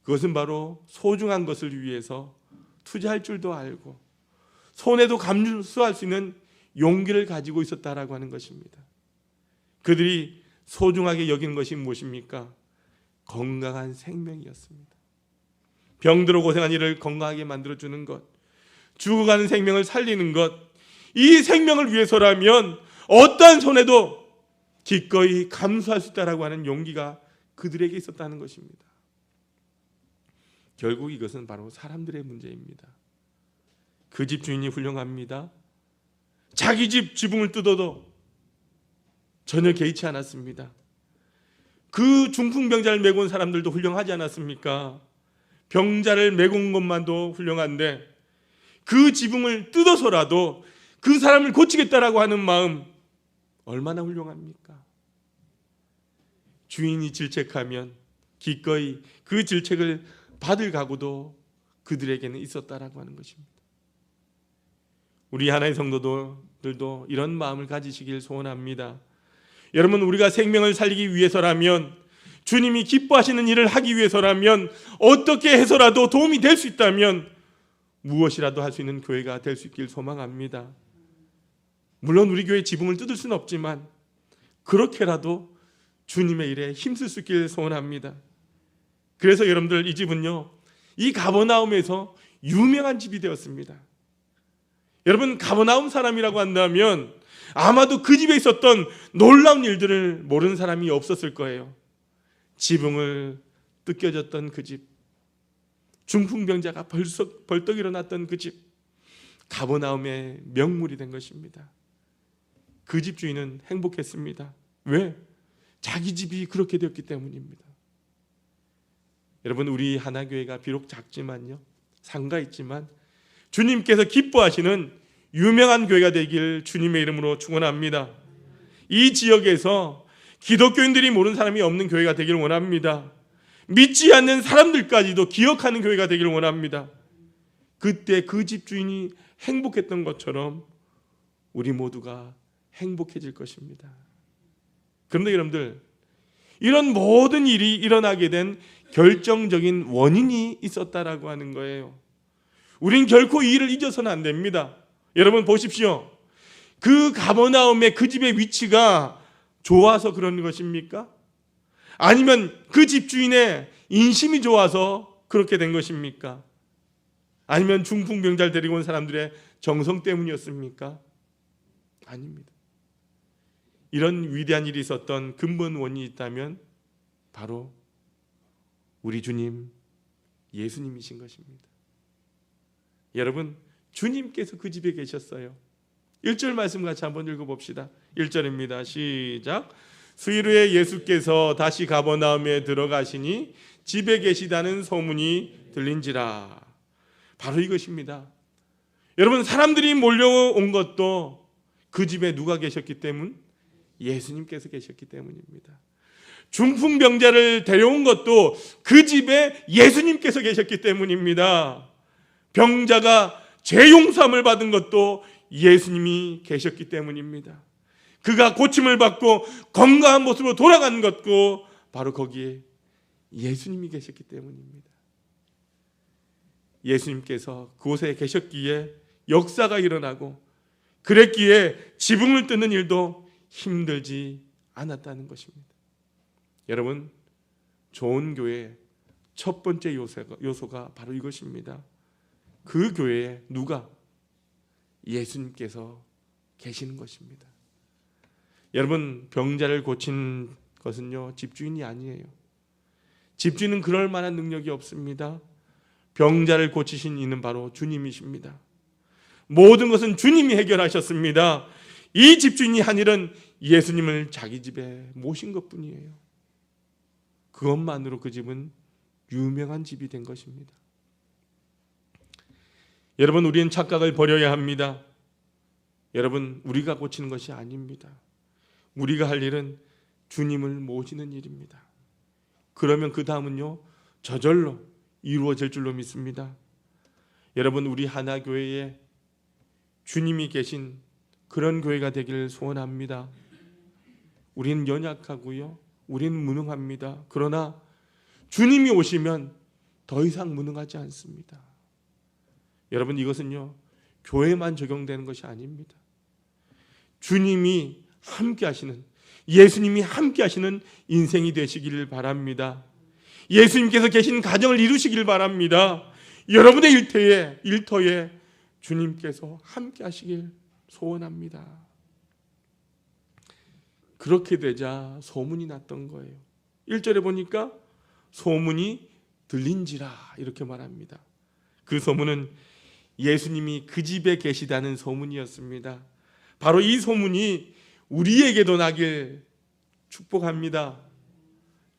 그것은 바로 소중한 것을 위해서 투자할 줄도 알고 손해도 감수할 수 있는 용기를 가지고 있었다라고 하는 것입니다. 그들이 소중하게 여기는 것이 무엇입니까? 건강한 생명이었습니다. 병들어 고생한 이를 건강하게 만들어주는 것, 죽어가는 생명을 살리는 것, 이 생명을 위해서라면 어떠한 손해도 기꺼이 감수할 수 있다라고 하는 용기가 그들에게 있었다는 것입니다. 결국 이것은 바로 사람들의 문제입니다. 그 집 주인이 훌륭합니다. 자기 집 지붕을 뜯어도 전혀 개의치 않았습니다. 그 중풍병자를 메고 온 사람들도 훌륭하지 않았습니까? 병자를 메고 온 것만도 훌륭한데 그 지붕을 뜯어서라도 그 사람을 고치겠다라고 하는 마음 얼마나 훌륭합니까? 주인이 질책하면 기꺼이 그 질책을 받을 각오도 그들에게는 있었다라고 하는 것입니다. 우리 하나의 성도들도 이런 마음을 가지시길 소원합니다. 여러분, 우리가 생명을 살리기 위해서라면, 주님이 기뻐하시는 일을 하기 위해서라면, 어떻게 해서라도 도움이 될 수 있다면 무엇이라도 할 수 있는 교회가 될 수 있길 소망합니다. 물론 우리 교회 지붕을 뜯을 수는 없지만 그렇게라도 주님의 일에 힘쓸 수 있길 소원합니다. 그래서 여러분들, 이 집은요, 이 가버나움에서 유명한 집이 되었습니다. 여러분, 가버나움 사람이라고 한다면 아마도 그 집에 있었던 놀라운 일들을 모르는 사람이 없었을 거예요. 지붕을 뜯겨졌던 그 집, 중풍병자가 벌떡 일어났던 그 집, 가버나움의 명물이 된 것입니다. 그 집 주인은 행복했습니다. 왜? 자기 집이 그렇게 되었기 때문입니다. 여러분, 우리 하나교회가 비록 작지만요, 상가 있지만 주님께서 기뻐하시는 유명한 교회가 되길 주님의 이름으로 축원합니다. 이 지역에서 기독교인들이 모르는 사람이 없는 교회가 되길 원합니다. 믿지 않는 사람들까지도 기억하는 교회가 되길 원합니다. 그때 그 집 주인이 행복했던 것처럼 우리 모두가 행복해질 것입니다. 그런데 여러분들, 이런 모든 일이 일어나게 된 결정적인 원인이 있었다라고 하는 거예요. 우린 결코 이 일을 잊어서는 안 됩니다. 여러분 보십시오. 그 가버나움의 그 집의 위치가 좋아서 그런 것입니까? 아니면 그 집주인의 인심이 좋아서 그렇게 된 것입니까? 아니면 중풍병자를 데리고 온 사람들의 정성 때문이었습니까? 아닙니다. 이런 위대한 일이 있었던 근본 원인이 있다면 바로 우리 주님 예수님이신 것입니다. 여러분, 주님께서 그 집에 계셨어요. 1절 말씀 같이 한번 읽어봅시다. 1절입니다. 시작. 수일 후에 예수께서 다시 가버나움에 들어가시니 집에 계시다는 소문이 들린지라. 바로 이것입니다. 여러분, 사람들이 몰려온 것도 그 집에 누가 계셨기 때문? 예수님께서 계셨기 때문입니다. 중풍병자를 데려온 것도 그 집에 예수님께서 계셨기 때문입니다. 병자가 죄 용서함을 받은 것도 예수님이 계셨기 때문입니다. 그가 고침을 받고 건강한 모습으로 돌아간 것도 바로 거기에 예수님이 계셨기 때문입니다. 예수님께서 그곳에 계셨기에 역사가 일어나고 그랬기에 지붕을 뜯는 일도 힘들지 않았다는 것입니다. 여러분, 좋은 교회의 첫 번째 요소가 바로 이것입니다. 그 교회에 누가? 예수님께서 계시는 것입니다. 여러분, 병자를 고친 것은요, 집주인이 아니에요. 집주인은 그럴 만한 능력이 없습니다. 병자를 고치신 이는 바로 주님이십니다. 모든 것은 주님이 해결하셨습니다. 이 집주인이 한 일은 예수님을 자기 집에 모신 것뿐이에요. 그것만으로 그 집은 유명한 집이 된 것입니다. 여러분, 우리는 착각을 버려야 합니다. 여러분, 우리가 고치는 것이 아닙니다. 우리가 할 일은 주님을 모시는 일입니다. 그러면 그 다음은요, 저절로 이루어질 줄로 믿습니다. 여러분, 우리 하나교회에 주님이 계신 그런 교회가 되기를 소원합니다. 우리는 연약하고요, 우리는 무능합니다. 그러나 주님이 오시면 더 이상 무능하지 않습니다. 여러분, 이것은요, 교회만 적용되는 것이 아닙니다. 주님이 함께 하시는, 예수님이 함께 하시는 인생이 되시기를 바랍니다. 예수님께서 계신 가정을 이루시길 바랍니다. 여러분의 일터에 주님께서 함께 하시길 소원합니다. 그렇게 되자 소문이 났던 거예요. 1절에 보니까 소문이 들린지라 이렇게 말합니다. 그 소문은 예수님이 그 집에 계시다는 소문이었습니다. 바로 이 소문이 우리에게도 나길 축복합니다.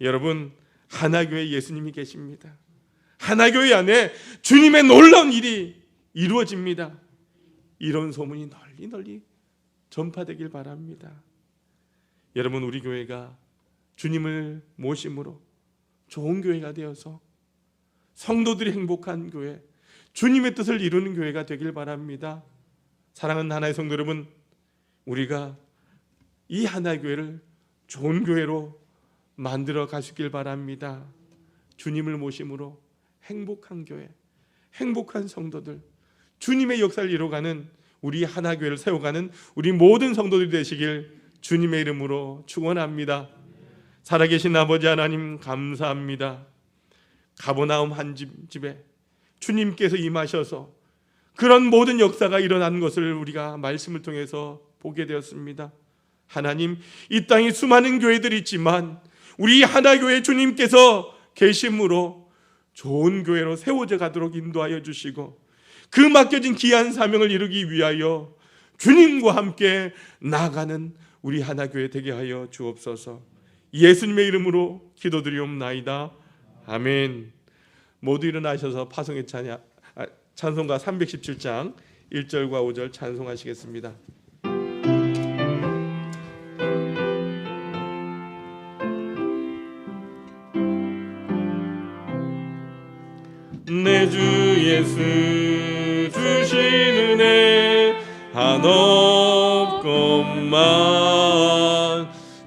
여러분, 하나교회 예수님이 계십니다. 하나교회 안에 주님의 놀라운 일이 이루어집니다. 이런 소문이 널리 전파되길 바랍니다. 여러분, 우리 교회가 주님을 모심으로 좋은 교회가 되어서 성도들이 행복한 교회, 주님의 뜻을 이루는 교회가 되길 바랍니다. 사랑하는 하나의 성도 여러분, 우리가 이 하나교회를 좋은 교회로 만들어 가시길 바랍니다. 주님을 모심으로 행복한 교회, 행복한 성도들, 주님의 역사를 이뤄가는 우리 하나교회를 세워가는 우리 모든 성도들이 되시길 주님의 이름으로 축원합니다. 살아계신 아버지 하나님, 감사합니다. 가버나움 한 집에 주님께서 임하셔서 그런 모든 역사가 일어난 것을 우리가 말씀을 통해서 보게 되었습니다. 하나님, 이 땅에 수많은 교회들이 있지만 우리 하나교회 주님께서 계심으로 좋은 교회로 세워져 가도록 인도하여 주시고, 그 맡겨진 귀한 사명을 이루기 위하여 주님과 함께 나아가는 우리 하나교회 되게 하여 주옵소서. 예수님의 이름으로 기도드리옵나이다. 아멘. 모두 일어나셔서 파송의 찬송가 317장 1절과 5절 찬송하시겠습니다. 내 주 예수 주신 은혜 한없건만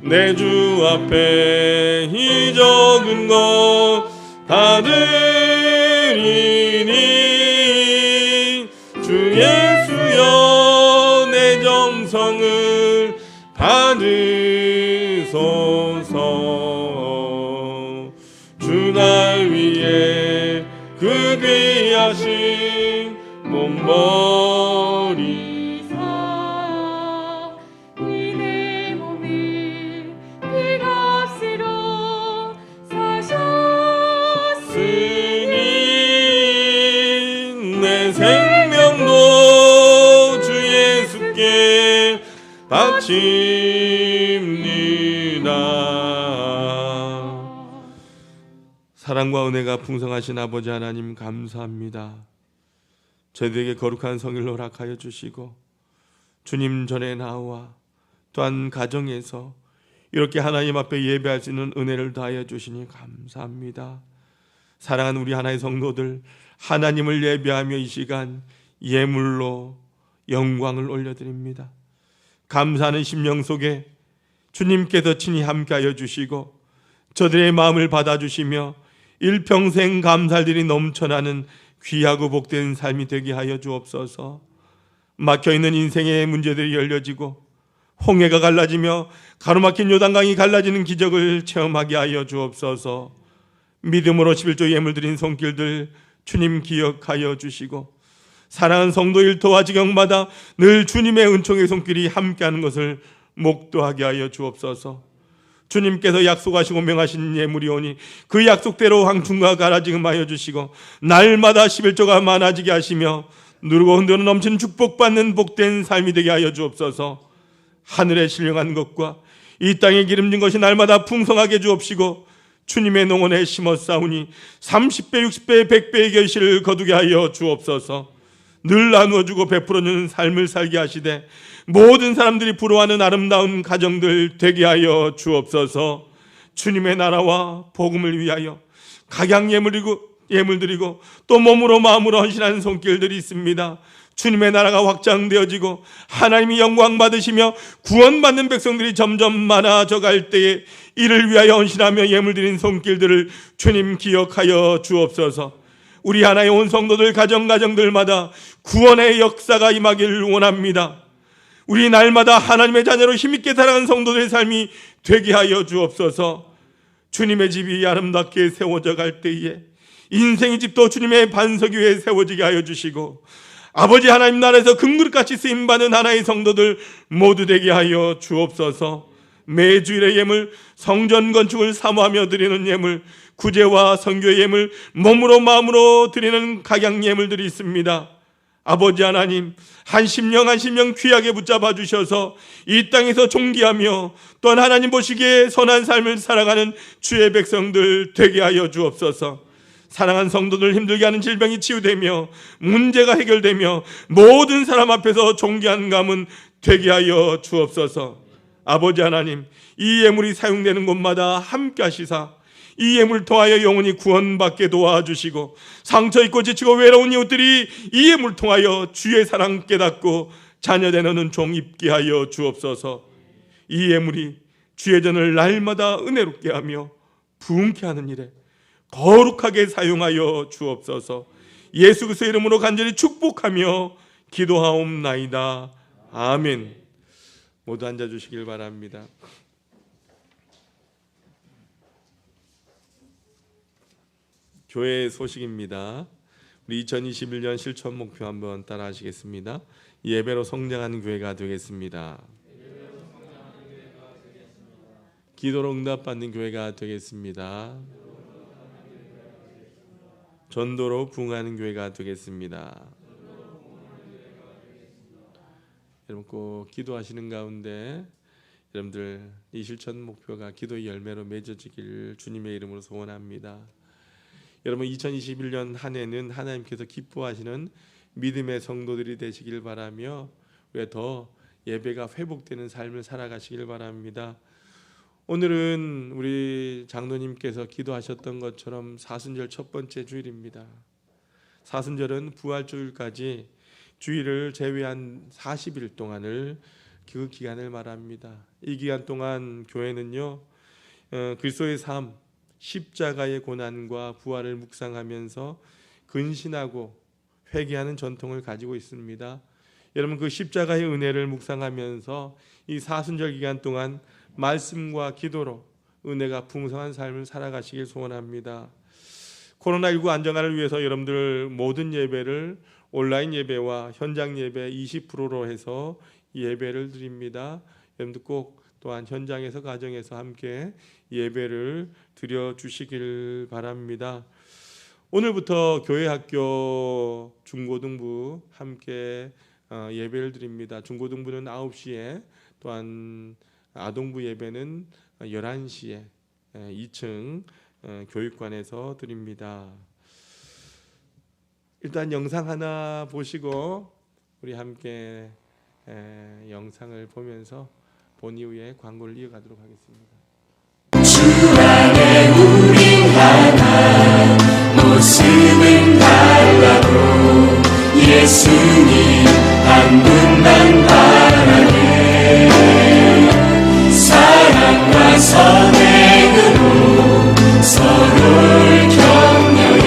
내 주 앞에 이 적은 것 받으리니 주 예수여 내 정성을 받으소서. 주 날 위해 그 귀하신 몸버리사 이내 몸이 피값으로 사셨으니 내 생명도 주 예수께 바칩니다. 사랑과 은혜가 풍성하신 아버지 하나님 감사합니다. 저희들에게 거룩한 성일을 허락하여 주시고 주님 전에 나와 또한 가정에서 이렇게 하나님 앞에 예배할 수 있는 은혜를 더하여 주시니 감사합니다. 사랑하는 우리 하나의 성도들, 하나님을 예배하며 이 시간 예물로 영광을 올려드립니다. 감사하는 심령 속에 주님께서 친히 함께하여 주시고 저들의 마음을 받아주시며 일평생 감사들이 넘쳐나는 귀하고 복된 삶이 되게 하여 주옵소서. 막혀있는 인생의 문제들이 열려지고 홍해가 갈라지며 가로막힌 요단강이 갈라지는 기적을 체험하게 하여 주옵소서. 믿음으로 11조 예물 드린 손길들 주님 기억하여 주시고 사랑하는 성도 일터와 지경마다 늘 주님의 은총의 손길이 함께하는 것을 목도하게 하여 주옵소서. 주님께서 약속하시고 명하신 예물이 오니 그 약속대로 황충과 가라지금하여 주시고 날마다 11조가 많아지게 하시며 누르고 흔드는 넘치는 축복받는 복된 삶이 되게 하여 주옵소서. 하늘에 신령한 것과 이 땅에 기름진 것이 날마다 풍성하게 주옵시고 주님의 농원에 심어 싸우니 30배 60배 100배의 결실을 거두게 하여 주옵소서. 늘 나누어주고 베풀어주는 삶을 살게 하시되 모든 사람들이 부러워하는 아름다운 가정들 되게 하여 주옵소서. 주님의 나라와 복음을 위하여 각양 예물 드리고 또 몸으로 마음으로 헌신하는 손길들이 있습니다. 주님의 나라가 확장되어지고 하나님이 영광 받으시며 구원받는 백성들이 점점 많아져 갈 때에 이를 위하여 헌신하며 예물 드린 손길들을 주님 기억하여 주옵소서. 우리 하나의 온 성도들 가정들마다 구원의 역사가 임하기를 원합니다. 우리 날마다 하나님의 자녀로 힘있게 살아가는 성도들의 삶이 되게 하여 주옵소서. 주님의 집이 아름답게 세워져 갈 때에 인생의 집도 주님의 반석 위에 세워지게 하여 주시고 아버지 하나님 나라에서 금그릇같이 쓰임받는 하나의 성도들 모두 되게 하여 주옵소서. 매주일의 예물, 성전 건축을 사모하며 드리는 예물, 구제와 선교의 예물, 몸으로 마음으로 드리는 각양 예물들이 있습니다. 아버지 하나님, 한 심령 귀하게 붙잡아 주셔서 이 땅에서 존귀하며 또한 하나님 보시기에 선한 삶을 살아가는 주의 백성들 되게 하여 주옵소서. 사랑하는 성도들 힘들게 하는 질병이 치유되며 문제가 해결되며 모든 사람 앞에서 존귀한 감은 되게 하여 주옵소서. 아버지 하나님, 이 예물이 사용되는 곳마다 함께 하시사 이 예물 통하여 영혼이 구원받게 도와주시고 상처 입고 지치고 외로운 이웃들이 이 예물 통하여 주의 사랑 깨닫고 자녀되는 은총 입게 하여 주옵소서. 이 예물이 주의 전을 날마다 은혜롭게 하며 부흥케 하는 일에 거룩하게 사용하여 주옵소서. 예수 그리스도의 이름으로 간절히 축복하며 기도하옵나이다. 아멘. 모두 앉아주시길 바랍니다. 교회 소식입니다. 우리 2021년 실천 목표 한번 따라 하시겠습니다. 예배로 성장하는 교회가 되겠습니다. 기도로 응답받는 교회가 되겠습니다. 전도로 부흥하는 교회가 되겠습니다. 여러분 꼭 기도하시는 가운데 여러분들 이 실천 목표가 기도의 열매로 맺어지길 주님의 이름으로 소원합니다. 여러분 2021년 한 해는 하나님께서 기뻐하시는 믿음의 성도들이 되시길 바라며 왜 더 예배가 회복되는 삶을 살아가시길 바랍니다. 오늘은 우리 장로님께서 기도하셨던 것처럼 사순절 첫 번째 주일입니다. 사순절은 부활주일까지 주일을 제외한 40일 동안을 그 기간을 말합니다. 이 기간 동안 교회는요 그리스도의 삶, 십자가의 고난과 부활을 묵상하면서 근신하고 회개하는 전통을 가지고 있습니다. 여러분 그 십자가의 은혜를 묵상하면서 이 사순절 기간 동안 말씀과 기도로 은혜가 풍성한 삶을 살아가시길 소원합니다. 코로나19 안정화를 위해서 여러분들 모든 예배를 온라인 예배와 현장 예배 20%로 해서 예배를 드립니다. 여러분들 꼭 또한 현장에서 가정에서 함께 예배를 드려 주시길 바랍니다. 오늘부터 교회 학교 중고등부 함께 예배를 드립니다. 중고등부는 9시에 또한 아동부 예배는 11시에 2층 교육관에서 드립니다. 일단 영상 하나 보시고 우리 함께 영상을 보면서 본 이후에 광고를 이어가도록 하겠습니다. 주 안에 우린 하나 모습은 달라도 예수님 한 분만 바라네 사랑과 선행으로 서로를 격려해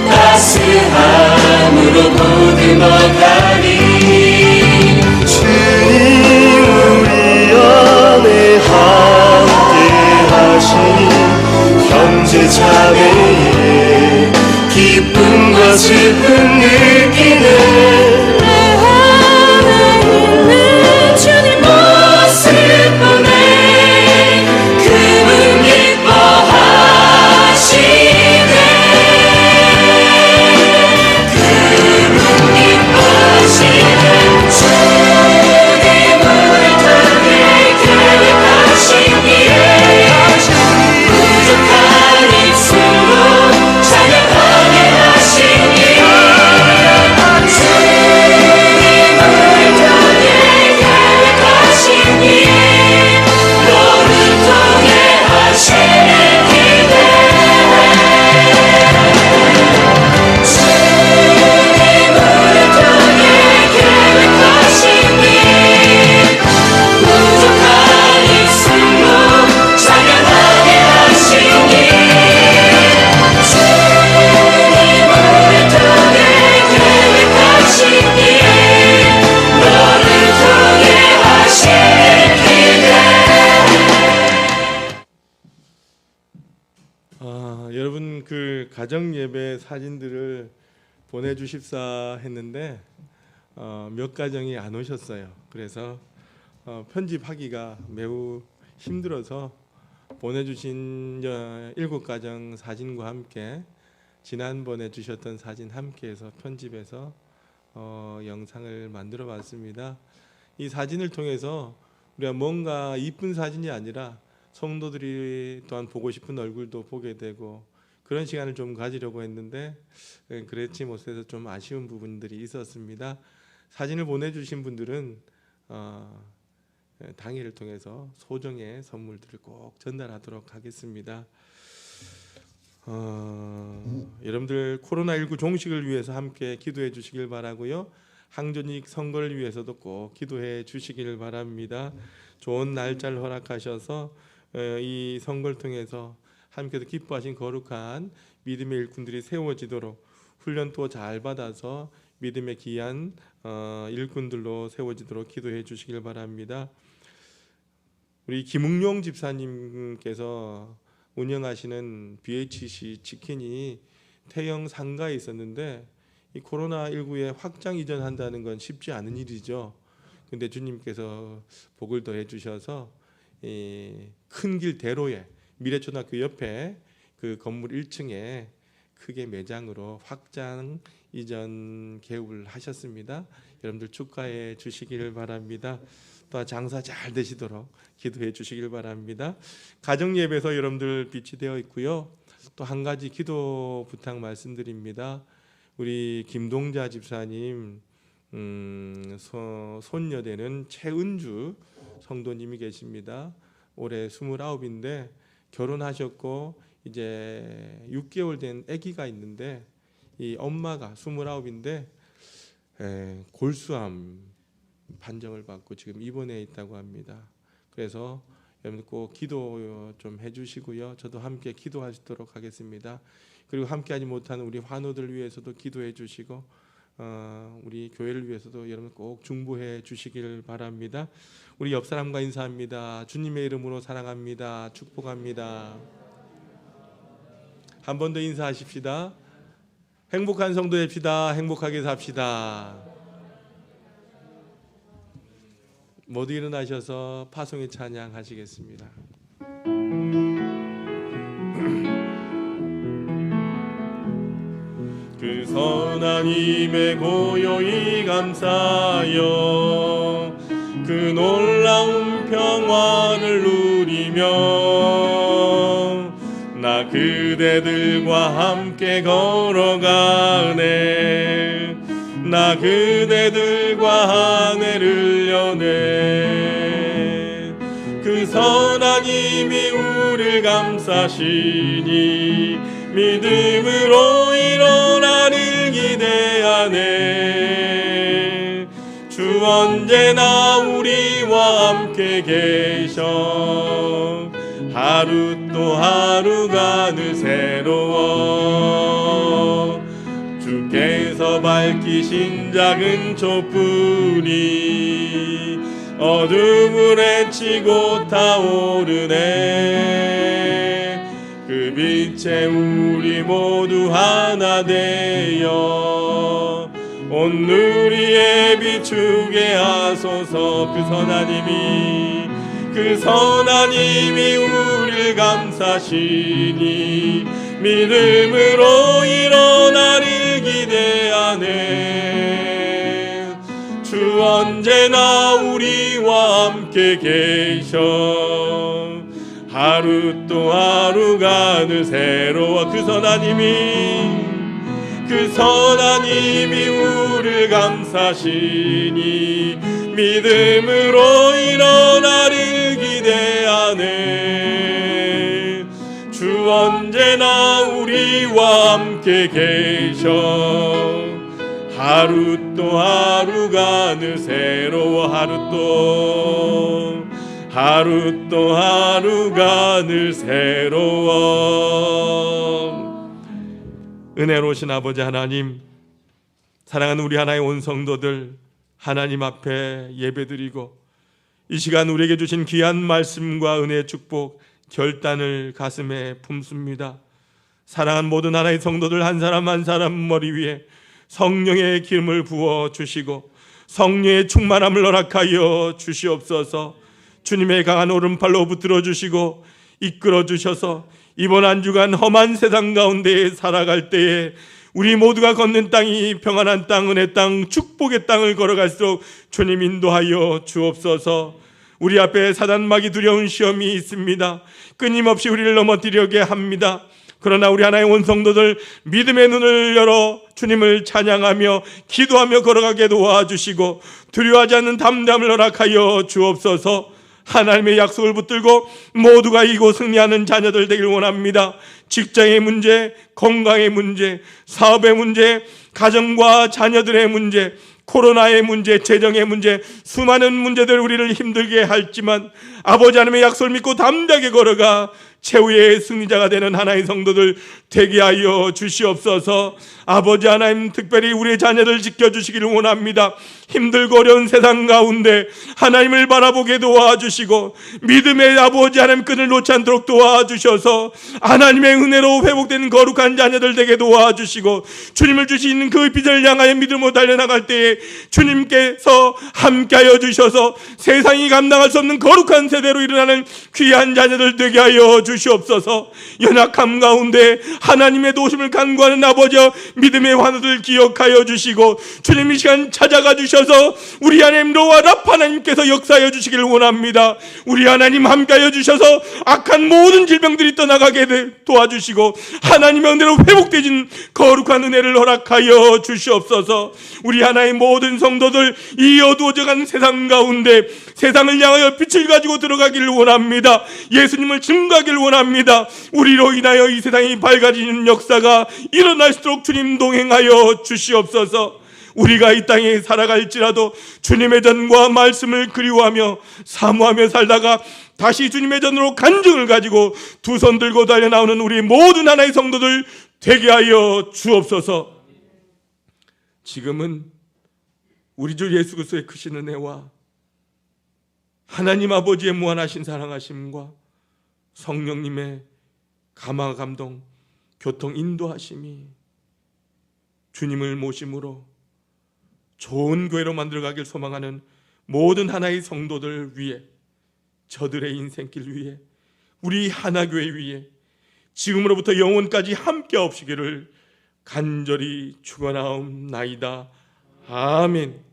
따스함으로 보듬어가니 주님 우리 안에 함께하시니 형제 자매의 기쁨과 슬픔 느끼네 내 안에 있는 주님 모습 보네 그분 기뻐하시네 그분 기뻐하시네 주님 우리 통해 계획하신 일 부족한 입술로 찬양하게 하신 일 주님 우리 통해 계획하신 일 너를 통해 하시는 기대 주님 우리 통해 계획하신 일 부족한 입술로 찬양하게 하신 일 주님 우리 통해 계획하신 일 너를 통해 하시는 기대 여러분 그 가정 예배 사진들을 보내주십사 했는데 몇 가정이 안 오셨어요. 그래서 편집하기가 매우 힘들어서 보내주신 7가정 사진과 함께 지난번에 주셨던 사진 함께해서 편집해서 영상을 만들어 봤습니다. 이 사진을 통해서 우리가 뭔가 이쁜 사진이 아니라 성도들이 또한 보고 싶은 얼굴도 보게 되고 그런 시간을 좀 가지려고 했는데 그렇지 못해서 좀 아쉬운 부분들이 있었습니다. 사진을 보내주신 분들은 당일을 통해서 소정의 선물들을 꼭 전달하도록 하겠습니다. 여러분들 코로나19 종식을 위해서 함께 기도해 주시길 바라고요. 항전직 선거를 위해서도 꼭 기도해 주시길 바랍니다. 좋은 날짜를 허락하셔서 이 선거를 통해서 하나님께서 기뻐하신 거룩한 믿음의 일꾼들이 세워지도록 훈련도 잘 받아서 믿음의 귀한 일꾼들로 세워지도록 기도해 주시길 바랍니다. 우리 김웅용 집사님께서 운영하시는 BHC 치킨이 태영 상가에 있었는데 이 코로나19에 확장 이전한다는 건 쉽지 않은 일이죠. 근데 주님께서 복을 더해 주셔서 큰 길 대로에 미래초등학교 옆에 그 건물 1층에 크게 매장으로 확장 이전 개업을 하셨습니다. 여러분들 축하해 주시기를 바랍니다. 또 장사 잘 되시도록 기도해 주시길 바랍니다. 가정 예배에서 여러분들 빛이 되어 있고요. 또 한 가지 기도 부탁 말씀드립니다. 우리 김동자 집사님 손녀되는 최은주 성도님이 계십니다. 올해 29인데 결혼하셨고 이제 6개월 된 아기가 있는데 이 엄마가 29인데 골수암 판정을 받고 지금 입원해 있다고 합니다. 그래서 여러분 꼭 기도 좀 해주시고요. 저도 함께 기도하시도록 하겠습니다. 그리고 함께하지 못하는 우리 환우들 위해서도 기도해 주시고 우리 교회를 위해서도 여러분 꼭 중보해 주시기를 바랍니다. 우리 옆 사람과 인사합니다. 주님의 이름으로 사랑합니다. 축복합니다. 한 번 더 인사하십시다. 행복한 성도 됩시다. 행복하게 삽시다. 모두 일어나셔서 파송의 찬양 하시겠습니다. 그 선한 힘에 고요히 감사하여 그 놀라운 평화를 누리며 나 그대들과 함께 걸어가네. 나 그대들과 한 해를 여네. 그 선한 힘이 우리를 감싸시니 믿음으로 일어나를 기대하네. 주 언제나 우리와 함께 계셔. 하루 또 하루가 늘 새로워. 주께서 밝히신 작은 촛불이 어둠을 헤치고 타오르네. 그 빛에 우리 모두 하나 되어 온누리에 비추게 하소서. 그 선한 힘이 우리를 감싸시니 믿음으로 일어나를 기대하네. 주 언제나 우리와 함께 계셔. 하루 또 하루가 늘 새로워. 그 선한 힘이 우리를 감싸시니 믿음으로 일어나를 기대하네. 주 언제나 우리와 함께 계셔. 하루 또 하루가 늘 새로워. 하루 또 하루가 늘 새로워. 은혜로우신 아버지 하나님, 사랑하는 우리 하나의 온 성도들 하나님 앞에 예배드리고 이 시간 우리에게 주신 귀한 말씀과 은혜의 축복 결단을 가슴에 품습니다. 사랑하는 모든 하나의 성도들 한 사람 한 사람 머리 위에 성령의 기름을 부어 주시고 성령의 충만함을 허락하여 주시옵소서. 주님의 강한 오른팔로 붙들어 주시고 이끌어 주셔서 이번 한 주간 험한 세상 가운데 살아갈 때에 우리 모두가 걷는 땅이 평안한 땅, 은혜 땅, 축복의 땅을 걸어갈수록 주님 인도하여 주옵소서. 우리 앞에 사단막이 두려운 시험이 있습니다. 끊임없이 우리를 넘어뜨리게 합니다. 그러나 우리 하나의 온 성도들 믿음의 눈을 열어 주님을 찬양하며 기도하며 걸어가게 도와주시고 두려워하지 않는 담대함을 허락하여 주옵소서. 하나님의 약속을 붙들고 모두가 이기고 승리하는 자녀들 되길 원합니다. 직장의 문제, 건강의 문제, 사업의 문제, 가정과 자녀들의 문제, 코로나의 문제, 재정의 문제, 수많은 문제들 우리를 힘들게 할지만 아버지 하나님의 약속을 믿고 담대하게 걸어가 최후의 승리자가 되는 하나의 성도들 되게 하여 주시옵소서. 아버지 하나님, 특별히 우리의 자녀들 지켜주시기를 원합니다. 힘들고 어려운 세상 가운데 하나님을 바라보게 도와주시고 믿음의 아버지 하나님 끈을 놓지 않도록 도와주셔서 하나님의 은혜로 회복된 거룩한 자녀들 되게 도와주시고 주님을 주시는 그 빛을 향하여 믿음으로 달려나갈 때에 주님께서 함께하여 주셔서 세상이 감당할 수 없는 거룩한 세대로 일어나는 귀한 자녀들 되게 하여 주시옵소서. 연약함 가운데 하나님의 도우심을 간구하는 아버지여 믿음의 환우들 기억하여 주시고 주님 이 시간 찾아가 주셔서 우리 하나님 로와 라파 하나님께서 역사하여 주시기를 원합니다. 우리 하나님 함께하여 주셔서 악한 모든 질병들이 떠나가게 도와주시고 하나님의 은혜로 회복되진 거룩한 은혜를 허락하여 주시옵소서. 우리 하나님 모든 성도들 이 어두워져가는 세상 가운데 세상을 향하여 빛을 가지고 들어가기를 원합니다. 예수님을 증거하기를 원합니다. 우리로 인하여 이 세상이 밝아지는 역사가 일어날 수 있도록 주님 동행하여 주시옵소서. 우리가 이 땅에 살아갈지라도 주님의 전과 말씀을 그리워하며 사모하며 살다가 다시 주님의 전으로 간증을 가지고 두 손 들고 달려 나오는 우리 모든 하나의 성도들 되게 하여 주옵소서. 지금은 우리 주 예수 그리스도의 크신 은혜와 하나님 아버지의 무한하신 사랑하심과 성령님의 감화 감동 교통 인도하심이 주님을 모심으로 좋은 교회로 만들어가길 소망하는 모든 하나의 성도들 위해, 저들의 인생길 위해, 우리 하나교회 위해 지금으로부터 영원까지 함께 없으기를 간절히 축원하옵나이다. 아멘.